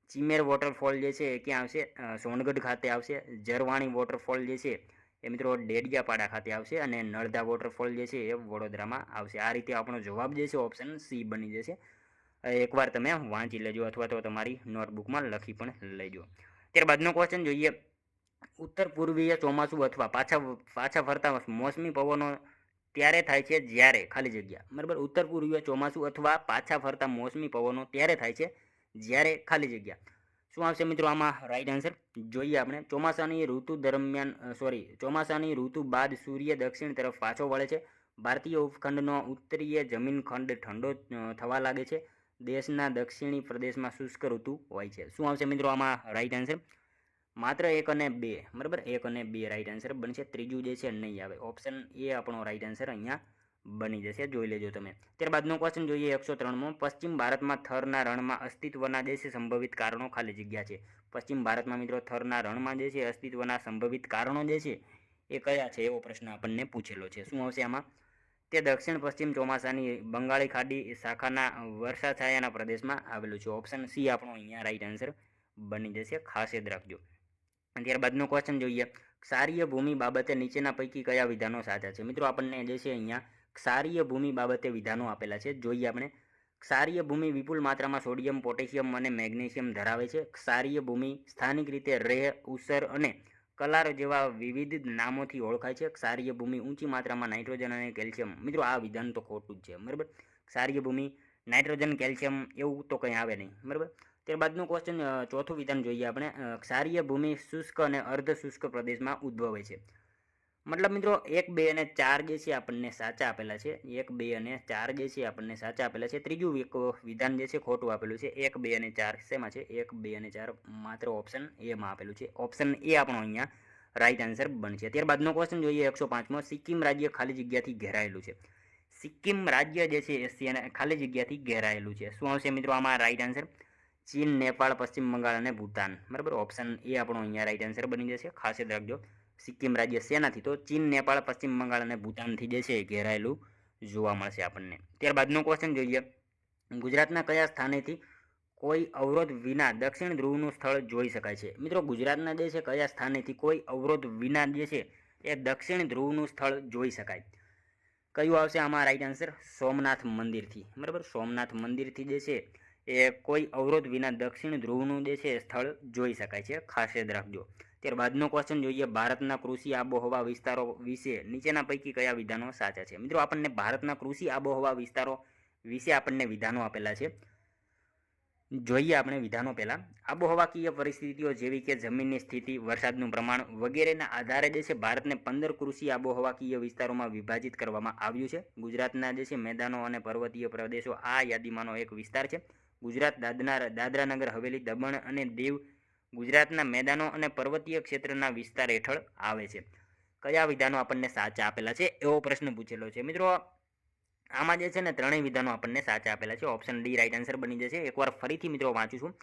Speaker 1: ચીમેર વોટરફોલ જે છે એ ક્યાં આવશે? સોનગઢ ખાતે આવશે. જરવાણી વોટરફોલ જે છે એ મિત્રો ડેડિયાપાડા ખાતે આવશે. અને નળધા વોટરફોલ જે છે એ વડોદરામાં આવશે. આ રીતે આપણો જવાબ જે છે ઓપ્શન સી બની જશે. એકવાર તમે વાંચી લેજો અથવા તો તમારી નોટબુકમાં લખી પણ લેજો. ત્યારબાદનો ક્વેશ્ચન જોઈએ. ઉત્તર પૂર્વીય ચોમાસું અથવા પાછા ફરતા મોસમી પવનો ત્યારે થાય છે જ્યારે ખાલી જગ્યા, બરાબર. ઉત્તર પૂર્વીય ચોમાસું અથવા પાછા ફરતા મોસમી પવનો ત્યારે થાય છે જ્યારે ખાલી જગ્યા. શું આવશે મિત્રો આમાં રાઈટ આન્સર? જોઈએ આપણે. ચોમાસાની ઋતુ દરમિયાન ચોમાસાની ઋતુ બાદ સૂર્ય દક્ષિણ તરફ પાછો વળે છે. ભારતીય ઉપખંડનો ઉત્તરીય જમીન ખંડ ઠંડો થવા લાગે છે. દેશના દક્ષિણી પ્રદેશમાં શુષ્ક ઋતુ હોય છે. શું આવશે મિત્રો આમાં રાઈટ આન્સર? માત્ર 1 અને 2, બરાબર. 1 અને 2 રાઈટ આન્સર બનશે. ત્રીજું જે છે નહીં આવે. ઓપ્શન એ આપણો રાઈટ આન્સર અહીંયા બની જશે. જોઈ લેજો તમે. ત્યારબાદનો ક્વેશ્ચન જોઈએ 103મો. પશ્ચિમ ભારતમાં થરના રણમાં અસ્તિત્વના જે છે સંભવિત કારણો ખાલી જગ્યા છે. પશ્ચિમ ભારતમાં મિત્રો થરના રણમાં જે છે અસ્તિત્વના સંભવિત કારણો જે છે એ કયા છે એવો પ્રશ્ન આપણને પૂછેલો છે. શું આવશે આમાં? તે દક્ષિણ પશ્ચિમ ચોમાસાની બંગાળી ખાડી શાખાના વર્ષાછાયાના પ્રદેશમાં આવેલું છે. ઓપ્શન સી આપણો અહીંયા રાઈટ આન્સર બની જશે. ખાસ યાદ રાખજો. ત્યારબાદનો ક્વેશ્ચન જોઈએ. ક્ષારીય ભૂમિ બાબતે નીચેના પૈકી કયા વિધાનો સાચા છે? મિત્રો આપણને જે છે અહીંયા ક્ષારીય ભૂમિ બાબતે વિધાનો આપેલા છે. જોઈએ આપણે. ક્ષારીય ભૂમિ વિપુલ માત્રામાં સોડિયમ, પોટેશિયમ અને મેગ્નેશિયમ ધરાવે છે. ક્ષારીય ભૂમિ સ્થાનિક રીતે રેહ, ઉસર અને કલાર જેવા વિવિધ નામોથી ઓળખાય છે. ક્ષારીય ભૂમિ ઊંચી માત્રામાં નાઇટ્રોજન અને કેલ્શિયમ. મિત્રો આ વિધાન તો ખોટું જ છે, બરાબર. ક્ષારીય ભૂમિ નાઇટ્રોજન, કેલ્શિયમ એવું તો કંઈ આવે નહીં, બરાબર. ત્યારબાદનું ક્વેશ્ચન ચોથું વિધાન જોઈએ આપણે. ક્ષારીય ભૂમિ શુષ્ક અને અર્ધ શુષ્ક પ્રદેશમાં ઉદ્ભવે છે. મતલબ મિત્રો 1, 2 અને 4 જે છે આપણને સાચા આપેલા છે. 1, 2 અને 4 જે છે આપણને સાચા આપેલા છે. ત્રીજું એક વિધાન જે છે ખોટું આપેલું છે. 1, 2 અને 4 શેમાં છે? 1, 2 અને 4 માત્ર ઓપ્શન એમાં આપેલું છે. ઓપ્શન એ આપણો અહીંયા રાઈટ આન્સર બનશે. ત્યારબાદનો ક્વેશ્ચન જોઈએ 105મો. સિક્કિમ રાજ્ય ખાલી જગ્યાથી ઘેરાયેલું છે. સિક્કિમ રાજ્ય જે છે એ ખાલી જગ્યાથી ઘેરાયેલું છે. શું આવશે મિત્રો આમાં રાઈટ આન્સર? ચીન, નેપાળ, પશ્ચિમ બંગાળ અને ભૂતાન. બરાબર, ઓપ્શન એ આપણો અહીંયા રાઈટ આન્સર બની જશે. ખાસ યાદ રાખજો. સિક્કિમ રાજ્ય શેનાથી? તો ચીન, નેપાળ, પશ્ચિમ બંગાળ અને ભૂતાનથી જે છે એ ઘેરાયેલું જોવા મળશે આપણને. ત્યારબાદનો ક્વેશ્ચન જોઈએ. ગુજરાતના કયા સ્થાનેથી કોઈ અવરોધ વિના દક્ષિણ ધ્રુવનું સ્થળ જોઈ શકાય છે? મિત્રો ગુજરાતના જે છે કયા સ્થાનેથી કોઈ અવરોધ વિના જે છે એ દક્ષિણ ધ્રુવનું સ્થળ જોઈ શકાય? કયું આવશે આમાં રાઈટ આન્સર? સોમનાથ મંદિરથી. બરાબર, સોમનાથ મંદિરથી જે છે એ કોઈ અવરોધ વિના દક્ષિણ ધ્રુવનું જે છે સ્થળ જોઈ શકાય છે. ખાસ યાદ રાખજો. ત્યારબાદનો ક્વેશ્ચન જોઈએ. ભારતના કૃષિ આબોહવા વિસ્તારો વિશે નીચેના પૈકી કયા વિધાનો સાચા છે? મિત્રો આપણને ભારતના કૃષિ આબોહવા વિસ્તારો વિશે આપણને વિધાનો આપેલા છે. જોઈએ આપણે વિધાનો પહેલાં. આબોહવાકીય પરિસ્થિતિઓ જેવી કે જમીનની સ્થિતિ, વરસાદનું પ્રમાણ વગેરેના આધારે જે છે ભારતને 15 કૃષિ આબોહવાકીય વિસ્તારોમાં વિભાજિત કરવામાં આવ્યું છે. ગુજરાતના જે છે મેદાનો અને પર્વતીય પ્રદેશો આ યાદીમાંનો એક વિસ્તાર છે. ગુજરાત, દાદરાનગર હવેલી, દમણ અને દીવ ગુજરાતના મેદાનો અને પર્વતીય ક્ષેત્રના વિસ્તાર હેઠળ આવે છે. કયા વિધાનો આપણને સાચા આપેલા છે એવો પ્રશ્ન પૂછેલો છે. મિત્રો આમાં જે છે ને ત્રણેય વિધાનો આપણને સાચા આપેલા છે. ઓપ્શન ડી રાઈટ આન્સર બની જશે. એકવાર ફરીથી મિત્રો વાંચું છું.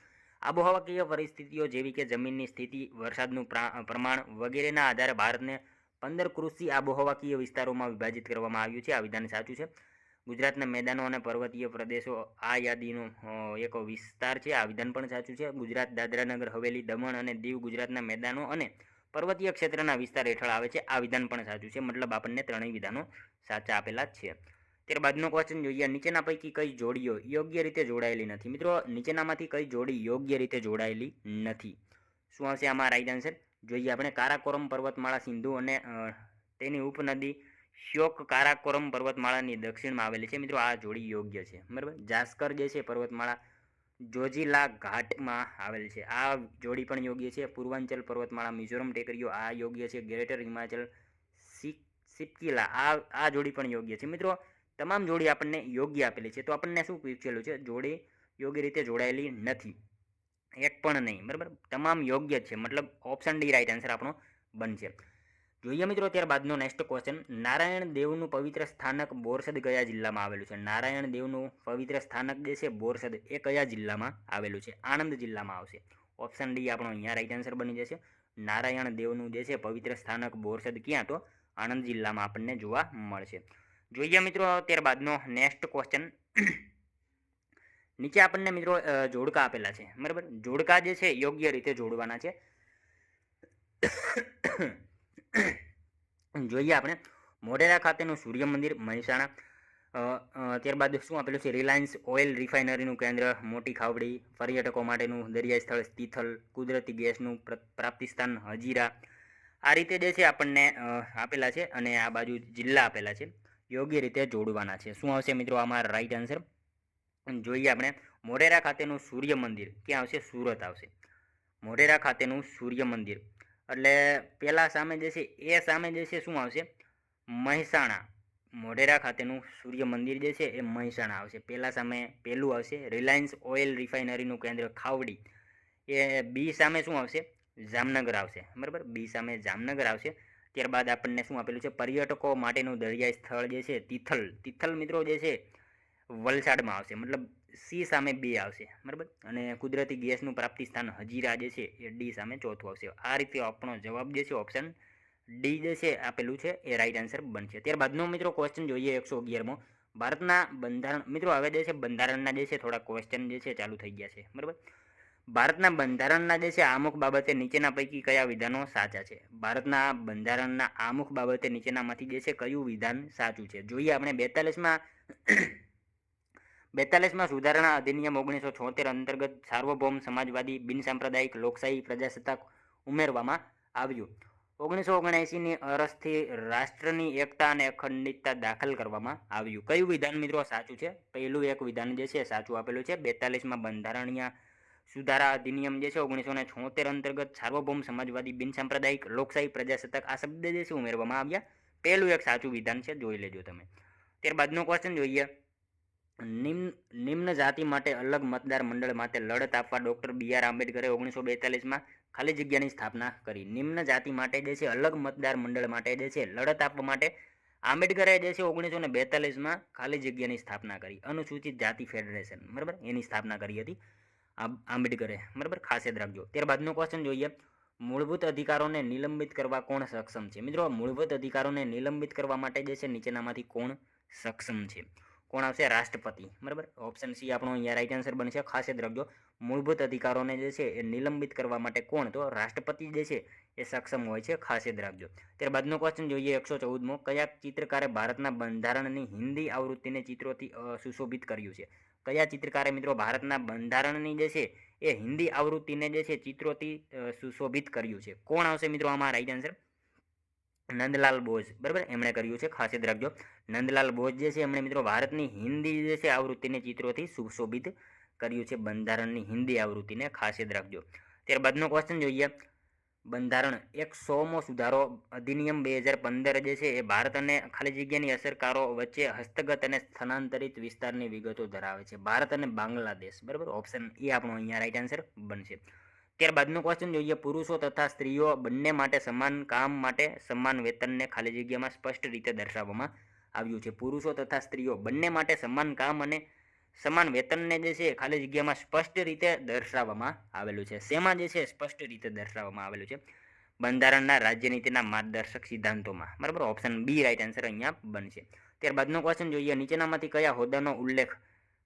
Speaker 1: આબોહવાકીય પરિસ્થિતિઓ જેવી કે જમીનની સ્થિતિ, વરસાદનું પ્રમાણ વગેરેના આધારે ભારતને 15 કૃષિ આબોહવાકીય વિસ્તારોમાં વિભાજિત કરવામાં આવ્યું છે. આ વિધાન સાચું છે. ગુજરાતના મેદાનો અને પર્વતીય પ્રદેશો આ યાદીનો એક વિસ્તાર છે. આ વિધાન પણ સાચું છે. ગુજરાત, દાદરાનગર હવેલી, દમણ અને દીવ ગુજરાતના મેદાનો અને પર્વતીય ક્ષેત્રના વિસ્તાર હેઠળ આવે છે. આ વિધાન પણ સાચું છે. મતલબ આપણને ત્રણેય વિધાનો સાચા આપેલા જ છે. ત્યારબાદનો ક્વેશ્ચન જોઈએ. નીચેના પૈકી કઈ જોડીઓ યોગ્ય રીતે જોડાયેલી નથી? મિત્રો નીચેનામાંથી કઈ જોડી યોગ્ય રીતે જોડાયેલી નથી? શું આવશે આમાં રાઈટ આન્સર? જોઈએ આપણે. કારાકોરમ પર્વતમાળા સિંધુ અને તેની ઉપનદી શ્યોક કારાકોરમ પર્વતમાળાની દક્ષિણમાં આવેલી છે. મિત્રો આ જોડી યોગ્ય છે. બરાબર. જાસ્કર જે છે પર્વતમાળા જોજીલા ઘાટમાં આવેલ છે. આ જોડી પણ યોગ્ય છે. પૂર્વાંચલ પર્વતમાળા મિઝોરમ ટેકરીઓ આ યોગ્ય છે. ગ્રેટર હિમાચલ સિપકીલા આ જોડી પણ યોગ્ય છે. મિત્રો તમામ જોડી આપણને યોગ્ય આપેલી છે. તો આપણને શું પૂછેલું છે? જોડી યોગ્ય રીતે જોડાયેલી નથી, એક પણ નહીં. બરાબર, તમામ યોગ્ય છે. મતલબ ઓપ્શન ડી રાઈટ આન્સર આપણો બનશે. જોઈએ મિત્રો ત્યારબાદનો નેક્સ્ટ ક્વેશ્ચન. નારાયણ દેવનું પવિત્ર સ્થાનક બોરસદ કયા જિલ્લામાં આવેલું છે? નારાયણ દેવનું પવિત્ર સ્થાનક જે છે બોરસદ એ કયા જિલ્લામાં આવેલું છે? આણંદ જિલ્લામાં આવશે. ઓપ્શન ડી આપણો અહીંયા રાઈટ આન્સર બની જશે. નારાયણ દેવનું જે છે પવિત્ર સ્થાનક બોરસદ ક્યાં? તો આણંદ જિલ્લામાં આપણને જોવા મળશે. જોઈએ મિત્રો ત્યારબાદનો નેક્સ્ટ ક્વેશ્ચન. નીચે આપણને મિત્રો જોડકા આપેલા છે. બરાબર, જોડકા જે છે યોગ્ય રીતે જોડવાના છે. જોઈએ આપણે. મોઢેરા ખાતેનું સૂર્ય મંદિર મહેસાણા. ત્યારબાદ શું આપેલું છે? રિલાયન્સ ઓઇલ રિફાઇનરીનું કેન્દ્ર મોટી ખાવડી, પર્યટકો માટેનું દરિયાઈ સ્થળ તિથલ, કુદરતી ગેસનું પ્રાપ્તિ સ્થાન હજીરા. આ રીતે જે છે આપણને આપેલા છે અને આ બાજુ જિલ્લા આપેલા છે. યોગ્ય રીતે જોડવાના છે. શું આવશે મિત્રો આમાં રાઈટ આન્સર? જોઈએ આપણે. મોઢેરા ખાતેનું સૂર્ય મંદિર ક્યાં આવશે? સુરત આવશે. મોઢેરા ખાતેનું સૂર્ય મંદિર એટલે પેલા સામે જે છે એ સામે જે છે શું આવશે? મહેસાણા. મોઢેરા ખાતેનું સૂર્ય મંદિર જે છે એ મહેસાણા આવશે. પેલા સામે પેલું આવશે રિલાયન્સ ઓઇલ રિફાઇનરીનું કેન્દ્ર ખાવડી. એ બી સામે શું આવશે? જામનગર આવશે. બરાબર, બી સામે જામનગર આવશે. ત્યારબાદ આપણને શું આપેલું છે? પર્યટકો માટેનું દરિયાઈ સ્થળ જે છે તિથલ. તિથલ મિત્રો જે છે વલસાડમાં આવશે. મતલબ સી સામે બી આવશે. બરાબર, અને કુદરતી ગેસનું પ્રાપ્તિ સ્થાન હજીરા જે છે એ ડી સામે ચોથું આવશે. આ રીતે આપણો જવાબ જે છે ઓપ્શન ડી જે છે આપેલું છે એ રાઈટ આન્સર બનશે. ત્યારબાદનો મિત્રો ક્વેશ્ચન જોઈએ 111મો. ભારતના બંધારણ. મિત્રો હવે જે છે બંધારણના જે છે થોડા ક્વેશ્ચન જે છે ચાલુ થઈ ગયા છે. બરાબર, ભારતના બંધારણના જે છે આમુખ બાબતે નીચેના પૈકી કયા વિધાનો સાચા છે? ભારતના બંધારણના આમુખ બાબતે નીચેનામાંથી જે છે કયું વિધાન સાચું છે? જોઈએ આપણે. 42માં સુધારણા અધિનિયમ 1976 અંતર્ગત સાર્વભૌમ સમાજવાદી બિનસાંપ્રદાયિક લોકશાહી પ્રજાસત્તાક ઉમેરવામાં આવ્યું. 1979ની અરસથી રાષ્ટ્રની એકતા અને અખંડિતતા દાખલ કરવામાં આવ્યું. કયું વિધાન મિત્રો સાચું છે? પહેલું એક વિધાન જે છે સાચું આપેલું છે. 42માં બંધારણીય સુધારા અધિનિયમ જે છે 1976 અંતર્ગત સાર્વભૌમ સમાજવાદી બિનસાંપ્રદાયિક લોકશાહી પ્રજાસત્તાક આ શબ્દ જે છે ઉમેરવામાં આવ્યા. પહેલું એક સાચું વિધાન છે, જોઈ લેજો તમે. ત્યારબાદનો ક્વેશ્ચન જોઈએ. નિમ્ન જાતિ માટે અલગ મતદાર મંડળ માટે લડત આપવા ડૉક્ટર B.R. આંબેડકરે 1942માં ખાલી જગ્યાની સ્થાપના કરી. નિમ્ન જાતિ માટે જે છે અલગ મતદાર મંડળ માટે જે છે લડત આપવા માટે આંબેડકરે જે છે 1942માં ખાલી જગ્યાની સ્થાપના કરી. અનુસૂચિત જાતિ ફેડરેશન, બરાબર, એની સ્થાપના કરી હતી આંબેડકરે, બરાબર, ખાસ યાદ રાખજો. ત્યારબાદનો ક્વેશ્ચન જોઈએ. મૂળભૂત અધિકારોને નિલંબિત કરવા કોણ સક્ષમ છે? મિત્રો, મૂળભૂત અધિકારોને નિલંબિત કરવા માટે જે છે નીચેનામાંથી કોણ સક્ષમ છે? કોણ આવશે? રાષ્ટ્રપતિ, બરાબર. ઓપ્શન સી આપણો અહીંયા રાઈટ આન્સર બનશે. ખાસ યાદ રાખજો, મૂળભૂત અધિકારોને જે છે એ નિલંબિત કરવા માટે કોણ? તો રાષ્ટ્રપતિ જે છે એ સક્ષમ હોય છે. ખાસ યાદ રાખજો. ત્યારબાદનો ક્વેશ્ચન જોઈએ 114મો. કયા ચિત્રકારે ભારતના બંધારણની હિન્દી આવૃત્તિને ચિત્રોથી સુશોભિત કર્યું છે? કયા ચિત્રકારે મિત્રો ભારતના બંધારણની જે છે એ હિન્દી આવૃત્તિને જે છે ચિત્રોથી સુશોભિત કર્યું છે? કોણ આવશે મિત્રો આમાં રાઈટ આન્સર? નંદલાલ બોઝ, બરાબર, એમણે કર્યું છે. ખાસ યાદ રાખજો, નંદલાલ બોઝ જે છે એમણે મિત્રો ભારતની હિન્દી જે છે આવૃત્તિને ચિત્રોથી સુશોભિત કર્યું છે, બંધારણની હિન્દી આવૃત્તિને. ખાસ યાદ રાખજો. ત્યારબાદનો ક્વેશ્ચન જોઈએ. બંધારણ 100મો સુધારો અધિનિયમ 2015 જે છે એ ભારત અને ખાલી જગ્યાની અસરકારો વચ્ચે હસ્તગત અને સ્થાનાંતરિત વિસ્તારની વિગતો ધરાવે છે. ભારત અને બાંગ્લાદેશ, બરાબર. ઓપ્શન એ આપણો અહીંયા રાઈટ આન્સર બનશે. ત્યારબાદનો ક્વેશ્ચન જોઈએ. પુરુષો તથા સ્ત્રીઓ બંને માટે સમાન કામ માટે સમાન વેતનને ખાલી જગ્યામાં સ્પષ્ટ રીતે દર્શાવવામાં આવ્યું છે. પુરુષો તથા સ્ત્રીઓ બંને માટે સમાન કામ અને સમાન વેતનને જે છે ખાલી જગ્યામાં સ્પષ્ટ રીતે દર્શાવવામાં આવેલું છે. શેમાં જે છે સ્પષ્ટ રીતે દર્શાવવામાં આવેલું છે? બંધારણના રાજ્યનીતિના માર્ગદર્શક સિદ્ધાંતોમાં, બરાબર. ઓપ્શન બી રાઈટ આન્સર અહીંયા બનશે. ત્યારબાદનો ક્વેશ્ચન જોઈએ. નીચેનામાંથી કયા હોદ્દાનો ઉલ્લેખ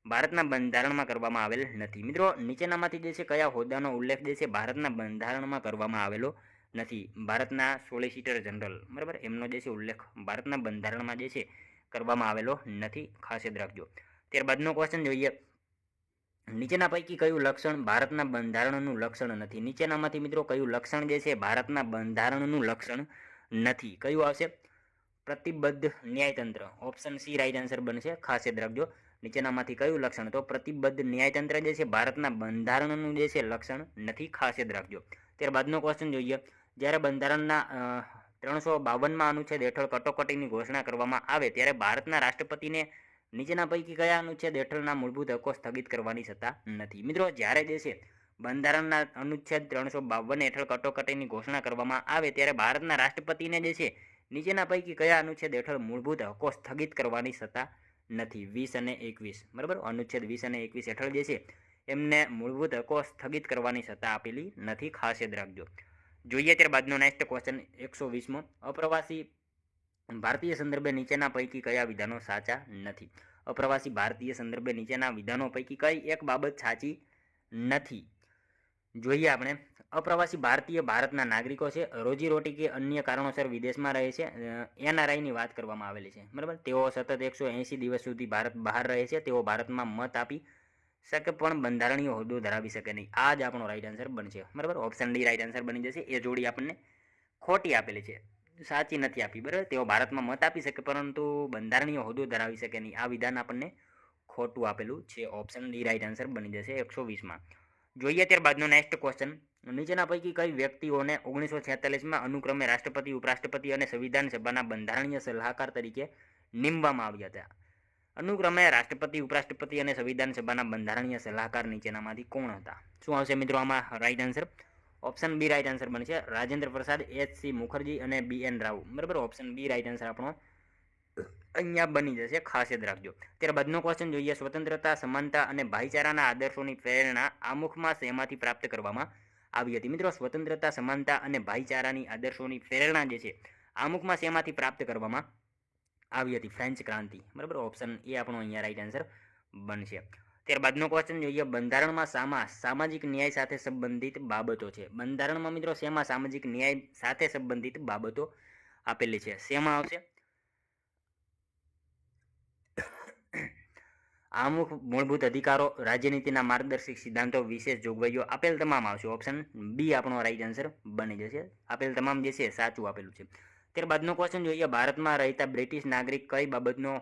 Speaker 1: ભારતના બંધારણમાં કરવામાં આવેલ નથી? મિત્રો, નીચેનામાંથી જે છે કયા હોદ્દાનો ઉલ્લેખ જે છે ભારતના બંધારણમાં કરવામાં આવેલો નથી? ભારતના સોલિસિટર જનરલ, બરાબર, એમનો જે છે ઉલ્લેખ ભારતના બંધારણમાં જે છે કરવામાં આવેલો નથી. ખાસ યાદ રાખજો. ત્યારબાદનો ક્વેશ્ચન જોઈએ. નીચેના પૈકી કયું લક્ષણ ભારતના બંધારણનું લક્ષણ નથી? નીચેનામાંથી મિત્રો કયું લક્ષણ જે છે ભારતના બંધારણનું લક્ષણ નથી? કયું આવશે? પ્રતિબદ્ધ ન્યાયતંત્ર. ઓપ્શન સી રાઈટ આન્સર બનશે. ખાસ યાદ રાખજો, નીચેનામાંથી કયું લક્ષણ? તો પ્રતિબદ્ધ ન્યાયતંત્ર જે છે ભારતના બંધારણનું જે છે લક્ષણ નથી. ખાસ યાદ રાખજો. ત્યારબાદનો ક્વેશ્ચન જોઈએ. જ્યારે બંધારણના 352માં અનુચ્છેદ હેઠળ કટોકટીની ઘોષણા કરવામાં આવે ત્યારે ભારતના રાષ્ટ્રપતિને નીચેના પૈકી કયા અનુચ્છેદ હેઠળના મૂળભૂત હકો સ્થગિત કરવાની સત્તા નથી? મિત્રો, જ્યારે જે છે બંધારણના અનુચ્છેદ 352 હેઠળ કટોકટીની ઘોષણા કરવામાં આવે ત્યારે ભારતના રાષ્ટ્રપતિને જે છે નીચેના પૈકી કયા અનુચ્છેદ હેઠળ મૂળભૂત હકો સ્થગિત કરવાની સત્તા નથી? 20 અને 21, બરાબર. અનુચ્છેદ 20 અને 21 હેઠળ જે છે એમને મૂળભૂત હકો સ્થગિત કરવાની સત્તા આપેલી નથી. ખાસ યાદ રાખજો. જોઈએ ત્યારબાદનો નેક્સ્ટ ક્વેશ્ચન 120મો. અપ્રવાસી ભારતીય સંદર્ભે નીચેના પૈકી કયા વિધાનો સાચા નથી? અપ્રવાસી ભારતીય સંદર્ભે નીચેના વિધાનો પૈકી કઈ એક બાબત સાચી નથી? જોઈએ આપણે. અપ્રવાસી ભારતીય ભારતના નાગરિકો છે, રોજીરોટી કે અન્ય કારણોસર વિદેશમાં રહે છે, NRIની વાત કરવામાં આવેલી છે, બરાબર. તેઓ સતત 180 દિવસ સુધી ભારત બહાર રહે છે. તેઓ ભારતમાં મત આપી શકે પણ બંધારણીય હોદ્દો ધરાવી શકે નહીં. આ જ આપણો રાઈટ આન્સર બનશે, બરાબર. ઓપ્શન ડી રાઈટ આન્સર બની જશે. એ જોડી આપણને ખોટી આપેલી છે, સાચી નથી આપી, બરાબર. તેઓ ભારતમાં મત આપી શકે પરંતુ બંધારણીય હોદ્દો ધરાવી શકે નહીં. આ વિધાન આપણને ખોટું આપેલું છે. ઓપ્શન ડી રાઈટ આન્સર બની જશે 120માં. જોઈએ ત્યારબાદનો નેક્સ્ટ ક્વેશ્ચન. નીચેના પૈકી કઈ વ્યક્તિઓને 1946માં અનુક્રમે રાષ્ટ્રપતિ, ઉપરાષ્ટ્રપતિ અને સંવિધાન સભાના બંધારણીય સલાહકાર તરીકે નીમવામાં આવ્યા હતા? અનુક્રમે રાષ્ટ્રપતિ, ઉપરાષ્ટ્રપતિ અને સંવિધાન સભાના બંધારણીય સલાહકાર નીચેનામાંથી કોણ હતા? શું આવશે મિત્રો આમાં right answer? Option B right answer બનશે. રાજેન્દ્ર પ્રસાદ, HC મુખર્જી અને BN રાવ, બરાબર. ઓપ્શન બી રાઈટ આન્સર આપણો અહીંયા બની જશે. ખાસ યાદ રાખજો. ત્યારબાદનો ક્વેશ્ચન જોઈએ. સ્વતંત્રતા, સમાનતા અને ભાઈચારાના આદર્શોની પ્રેરણા આમુખમાં શેમાંથી પ્રાપ્ત કરવામાં આવી હતી? મિત્રો, સ્વતંત્રતા, સમાનતા અને ભાઈચારાની આદર્શોની પ્રેરણા જે છે આમુખમાં શેમાંથી પ્રાપ્ત કરવામાં આવી હતી? ફ્રેન્ચ ક્રાંતિ, બરાબર. ઓપ્શન એ આપણો અહીંયા રાઈટ આન્સર બનશે. ત્યારબાદનો ક્વેશ્ચન જોઈએ. બંધારણમાં સામાજિક ન્યાય સાથે સંબંધિત બાબતો છે? બંધારણમાં મિત્રો શેમાં સામાજિક ન્યાય સાથે સંબંધિત બાબતો આપેલી છે? શેમાં આવશે? આમુખ, મૂળભૂત અધિકારો, રાજ્યનીતિના માર્ગદર્શક સિદ્ધાંતો, વિશેષ જોગવાઈઓ, આપેલ તમામ આવશે. ઓપ્શન બી આપણો રાઈટ આન્સર બની જશે. આપેલ તમામ જે છે સાચું આપેલું છે. ત્યારબાદનો ક્વેશ્ચન જોઈએ. ભારતમાં રહેતા બ્રિટિશ નાગરિક કઈ બાબતનો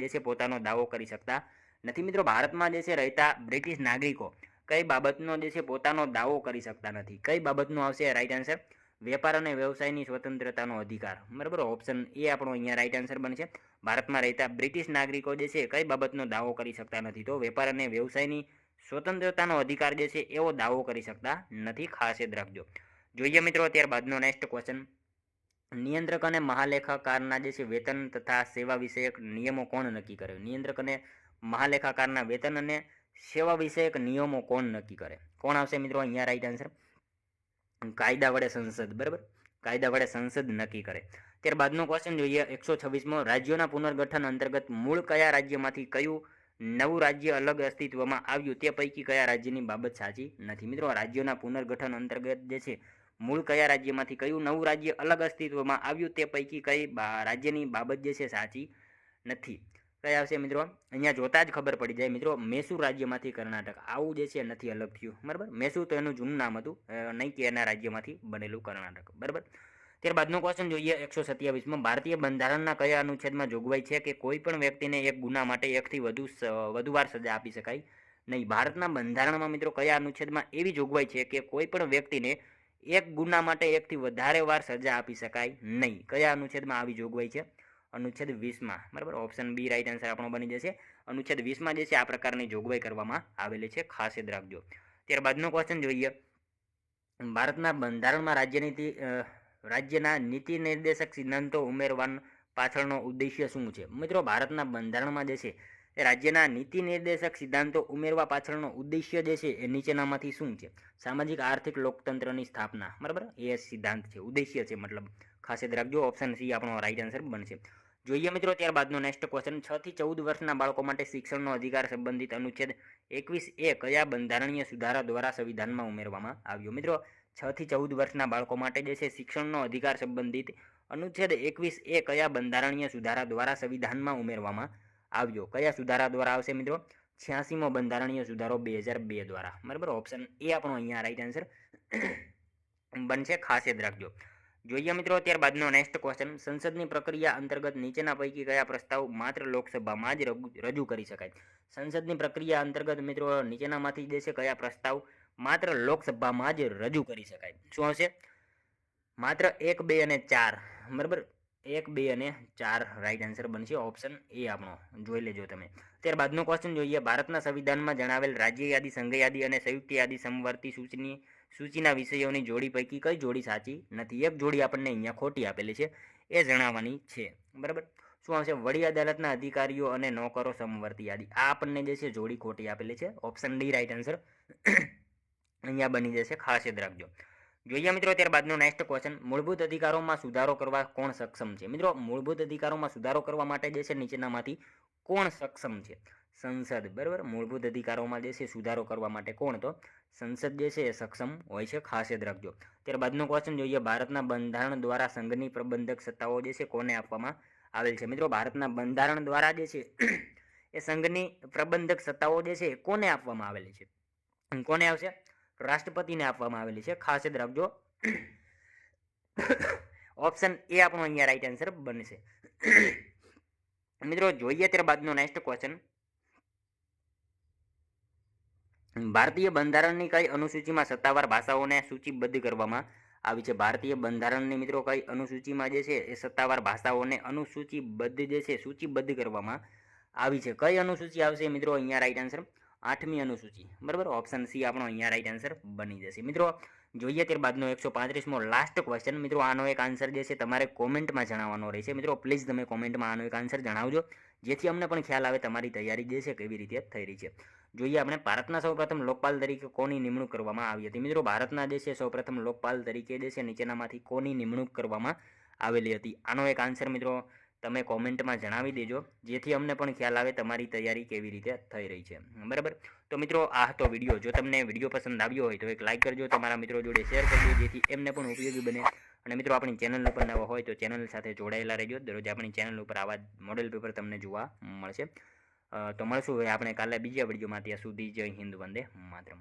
Speaker 1: જે છે પોતાનો દાવો કરી શકતા નથી? મિત્રો, ભારતમાં જે છે રહેતા બ્રિટિશ નાગરિકો કઈ બાબતનો જે છે પોતાનો દાવો કરી શકતા નથી? કઈ બાબતનો આવશે રાઈટ આન્સર? વેપાર અને વ્યવસાયની સ્વતંત્રતાનો અધિકાર. બરાબર, ઓપ્શન એ આપણો અહીંયા રાઈટ આન્સર બનશે. ભારતમાં રહેતા બ્રિટિશ નાગરિકો જે છે કઈ બાબતનો દાવો કરી શકતા નથી? તો વેપાર અને વ્યવસાયની સ્વતંત્રતાનો અધિકાર જે છે એવો દાવો કરી શકતા નથી. ખાસ યાદ રાખજો. જોઈએ મિત્રો ત્યારબાદનો નેક્સ્ટ ક્વેશ્ચન. નિયંત્રક અને મહાલેખાકારના જે છે વેતન તથા સેવા વિષયક નિયમો કોણ નક્કી કરે? નિયંત્રક અને મહાલેખાકારના વેતન અને સેવા વિષયક નિયમો કોણ નક્કી કરે? કોણ આવશે મિત્રો અહીંયા રાઈટ આન્સર? કાયદા વડે સંસદ. બરાબર, કાયદા વડે સંસદ નક્કી કરે. ત્યારબાદનો ક્વેશ્ચન જોઈએ 126મો. રાજ્યોના પુનર્ગઠન અંતર્ગત મૂળ કયા રાજ્યમાંથી કયું નવું રાજ્ય અલગ અસ્તિત્વમાં આવ્યું તે પૈકી કયા રાજ્યની બાબત સાચી નથી? મિત્રો રાજ્યોના પુનર્ગઠન અંતર્ગત જે છે મૂળ કયા રાજ્યમાંથી કયું નવું રાજ્ય અલગ અસ્તિત્વમાં આવ્યું તે પૈકી કઈ રાજ્યની બાબત જે છે સાચી નથી? કઈ આવશે મિત્રો? અહીંયા જોતા જ ખબર પડી જાય મિત્રો. મૈસૂર રાજ્યમાંથી કર્ણાટક. આવું જે છે નથી અલગ થયું. બરાબર, મૈસૂર તો એનું જૂનું નામ હતું, નહીં કે એના રાજ્યમાંથી બનેલું કર્ણાટક. બરાબર. ત્યારબાદનો ક્વેશ્ચન જોઈએ 127માં. ભારતીય બંધારણના કયા અનુચ્છેદમાં જોગવાઈ છે કે કોઈ પણ વ્યક્તિને એક ગુના માટે એકથી વધુ વાર સજા આપી શકાય નહીં? ભારતના બંધારણમાં મિત્રો કયા અનુચ્છેદમાં એવી જોગવાઈ છે કે કોઈ પણ વ્યક્તિને એક ગુના માટે એકથી વધારે વાર સજા આપી શકાય નહીં? કયા અનુચ્છેદમાં આવી જોગવાઈ છે? અનુચ્છેદ 20માં. બરાબર, ઓપ્શન બી રાઈટ આન્સર આપણો બની જશે. અનુચ્છેદ 20માં જે છે આ પ્રકારની જોગવાઈ કરવામાં આવેલી છે. ખાસ યાદ રાખજો. ત્યારબાદનો ક્વેશ્ચન જોઈએ. ભારતના બંધારણમાં રાજ્યના નીતિ નિર્દેશક સિદ્ધાંતો ઉમેરવા પાછળનો ઉદ્દેશ્ય શું છે? મિત્રો ભારતના બંધારણમાં જે છે એ રાજ્યના નીતિ નિર્દેશક સિદ્ધાંતો ઉમેરવા પાછળનો ઉદ્દેશ્ય જે છે એ નીચેનામાંથી શું છે? સામાજિક આર્થિક લોકતંત્રની સ્થાપના. બરાબર, એ સિદ્ધાંત છે, ઉદ્દેશ્ય છે મતલબ. ખાસ યાદ રાખજો. ઓપ્શન સી આપણો રાઈટ આન્સર બનશે. જોઈએ મિત્રો ત્યારબાદનો નેક્સ્ટ ક્વેશ્ચન. 6 થી 14 વર્ષના બાળકો માટે શિક્ષણનો અધિકાર સંબંધિત અનુચ્છેદ 21A કયા બંધારણીય સુધારા દ્વારા સંવિધાનમાં ઉમેરવામાં આવ્યો? મિત્રો 6 થી 14 વર્ષના બાળકો માટે જે છે શિક્ષણનો અધિકાર સંબંધિત અનુચ્છેદ 21A કયા બંધારણીય સુધારા દ્વારા સંવિધાનમાં ઉમેરવામાં આવ્યો? કયા સુધારા દ્વારા આવશે મિત્રો? 86મો બંધારણીય સુધારો 2002 દ્વારા. બરાબર, ઓપ્શન એ આપણો અહીંયા રાઈટ આન્સર બનશે. ખાસ યાદ રાખજો. જોઈએ મિત્રો ત્યારબાદનો નેક્સ્ટ ક્વેશ્ચન. સંસદની પ્રક્રિયા અંતર્ગત નીચેના પૈકી કયા પ્રસ્તાવ માત્ર લોકસભામાં જ રજૂ કરી શકાય? સંસદની પ્રક્રિયા અંતર્ગત મિત્રો નીચેનામાંથી જે છે કયા પ્રસ્તાવ માત્ર લોકસભામાં જ રજૂ કરી શકાય? શું આવશે? માત્ર 1, 2 અને 4. બરાબર, 1, 2 અને 4 રાઈટ આન્સર બનશે. ઓપ્શન એ આપણો જોઈ લેજો તમે. ત્યારબાદનો ક્વેશ્ચન જોઈએ. ભારતના સંવિધાનમાં જણાવેલ રાજ્ય યાદી, સંઘ યાદી અને સંયુક્ત યાદી સમવર્તી સૂચિના વિષયોની જોડી પૈકી કઈ જોડી સાચી નથી? એક જોડી આપણને અહીંયા ખોટી આપેલી છે, એ જણાવવાની છે. બરાબર, શું આવશે? વડી અદાલતના અધિકારીઓ અને નોકરો સમવર્તી યાદી. આ આપણને જે છે જોડી ખોટી આપેલી છે. ઓપ્શન ડી રાઈટ આન્સર અહીંયા બની જશે. ખાસ યાદ રાખજો. જોઈએ મિત્રો ત્યારબાદનો નેક્સ્ટ ક્વેશ્ચન. મૂળભૂત અધિકારોમાં સુધારો કરવા કોણ સક્ષમ છે? મિત્રો મૂળભૂત અધિકારોમાં સુધારો કરવા માટે જે છે નીચેનામાંથી કોણ સક્ષમ છે? સંસદ. બરાબર, મૂળભૂત અધિકારોમાં જે છે સુધારો કરવા માટે કોણ? તો સંસદ જે છે એ સક્ષમ હોય છે. ખાસ યાદ રાખજો. ત્યારબાદનો ક્વેશ્ચન જોઈએ. ભારતના બંધારણ દ્વારા સંઘની પ્રબંધક સત્તાઓ જે છે કોને આપવામાં આવેલ છે? મિત્રો ભારતના બંધારણ દ્વારા જે છે એ સંઘની પ્રબંધક સત્તાઓ જે છે કોને આપવામાં આવેલી છે? કોને આવશે? રાષ્ટ્રપતિને આપવામાં આવેલી છે. ખાસ યાદ રાખજો. ઓપ્શન એ આપણો અહીંયા રાઈટ આન્સર બનશે. મિત્રો જોઈએ ત્યારબાદનો નેક્સ્ટ ક્વેશ્ચન. ભારતીય બંધારણની કઈ અનુસૂચિમાં સત્તાવાર ભાષાઓને સૂચિબદ્ધ કરવામાં આવી છે? ભારતીય બંધારણની મિત્રો કઈ અનુસૂચિમાં જે છે એ સત્તાવાર ભાષાઓને સૂચિબદ્ધ કરવામાં આવી છે? કઈ અનુસૂચિ આવશે મિત્રો અહીંયા રાઈટ આન્સર? 8મી અનુસૂચિ. બરાબર, ઓપ્શન સી આપણો અહીંયા રાઈટ આન્સર બની જશે. મિત્રો જોઈએ ત્યારબાદનો 135મો લાસ્ટ ક્વેશ્ચન. મિત્રો આનો એક આન્સર જે છે તમારે કોમેન્ટમાં જણાવવાનો રહેશે. મિત્રો પ્લીઝ તમે કોમેન્ટમાં આનો એક આન્સર જણાવજો, જેથી અમને પણ ખ્યાલ આવે તમારી તૈયારી જે છે કેવી રીતે થઈ રહી છે. જોઈએ આપણે ભારતના સૌપ્રથમ લોકપાલ તરીકે કોની નિમણૂક કરવામાં આવી હતી? મિત્રો ભારતના જે છે સૌપ્રથમ લોકપાલ તરીકે જે છે નીચેનામાંથી કોની નિમણૂક કરવામાં આવેલી હતી? આનો એક આન્સર મિત્રો તમે કોમેન્ટમાં જણાવી દેજો, જેથી અમને પણ ખ્યાલ આવે તમારી તૈયારી કેવી રીતે થઈ રહી છે. બરાબર, તો મિત્રો આ હતો વિડીયો. જો તમને વિડીયો પસંદ આવ્યો હોય તો એક લાઇક કરજો, તમારા મિત્રો જોડે શેર કરજો, જેથી એમને પણ ઉપયોગી બને. અને મિત્રો આપણી ચેનલ ઉપર નવા હોય તો ચેનલ સાથે જોડાયેલા રહેજો. દરરોજ આપણી ચેનલ ઉપર આવા મોડેલ પેપર તમને જોવા મળશે. તો મળશું હવે આપણે કાલે બીજા વિડીયોમાં. ત્યાં સુધી જય હિન્દ, વંદે માતરમ.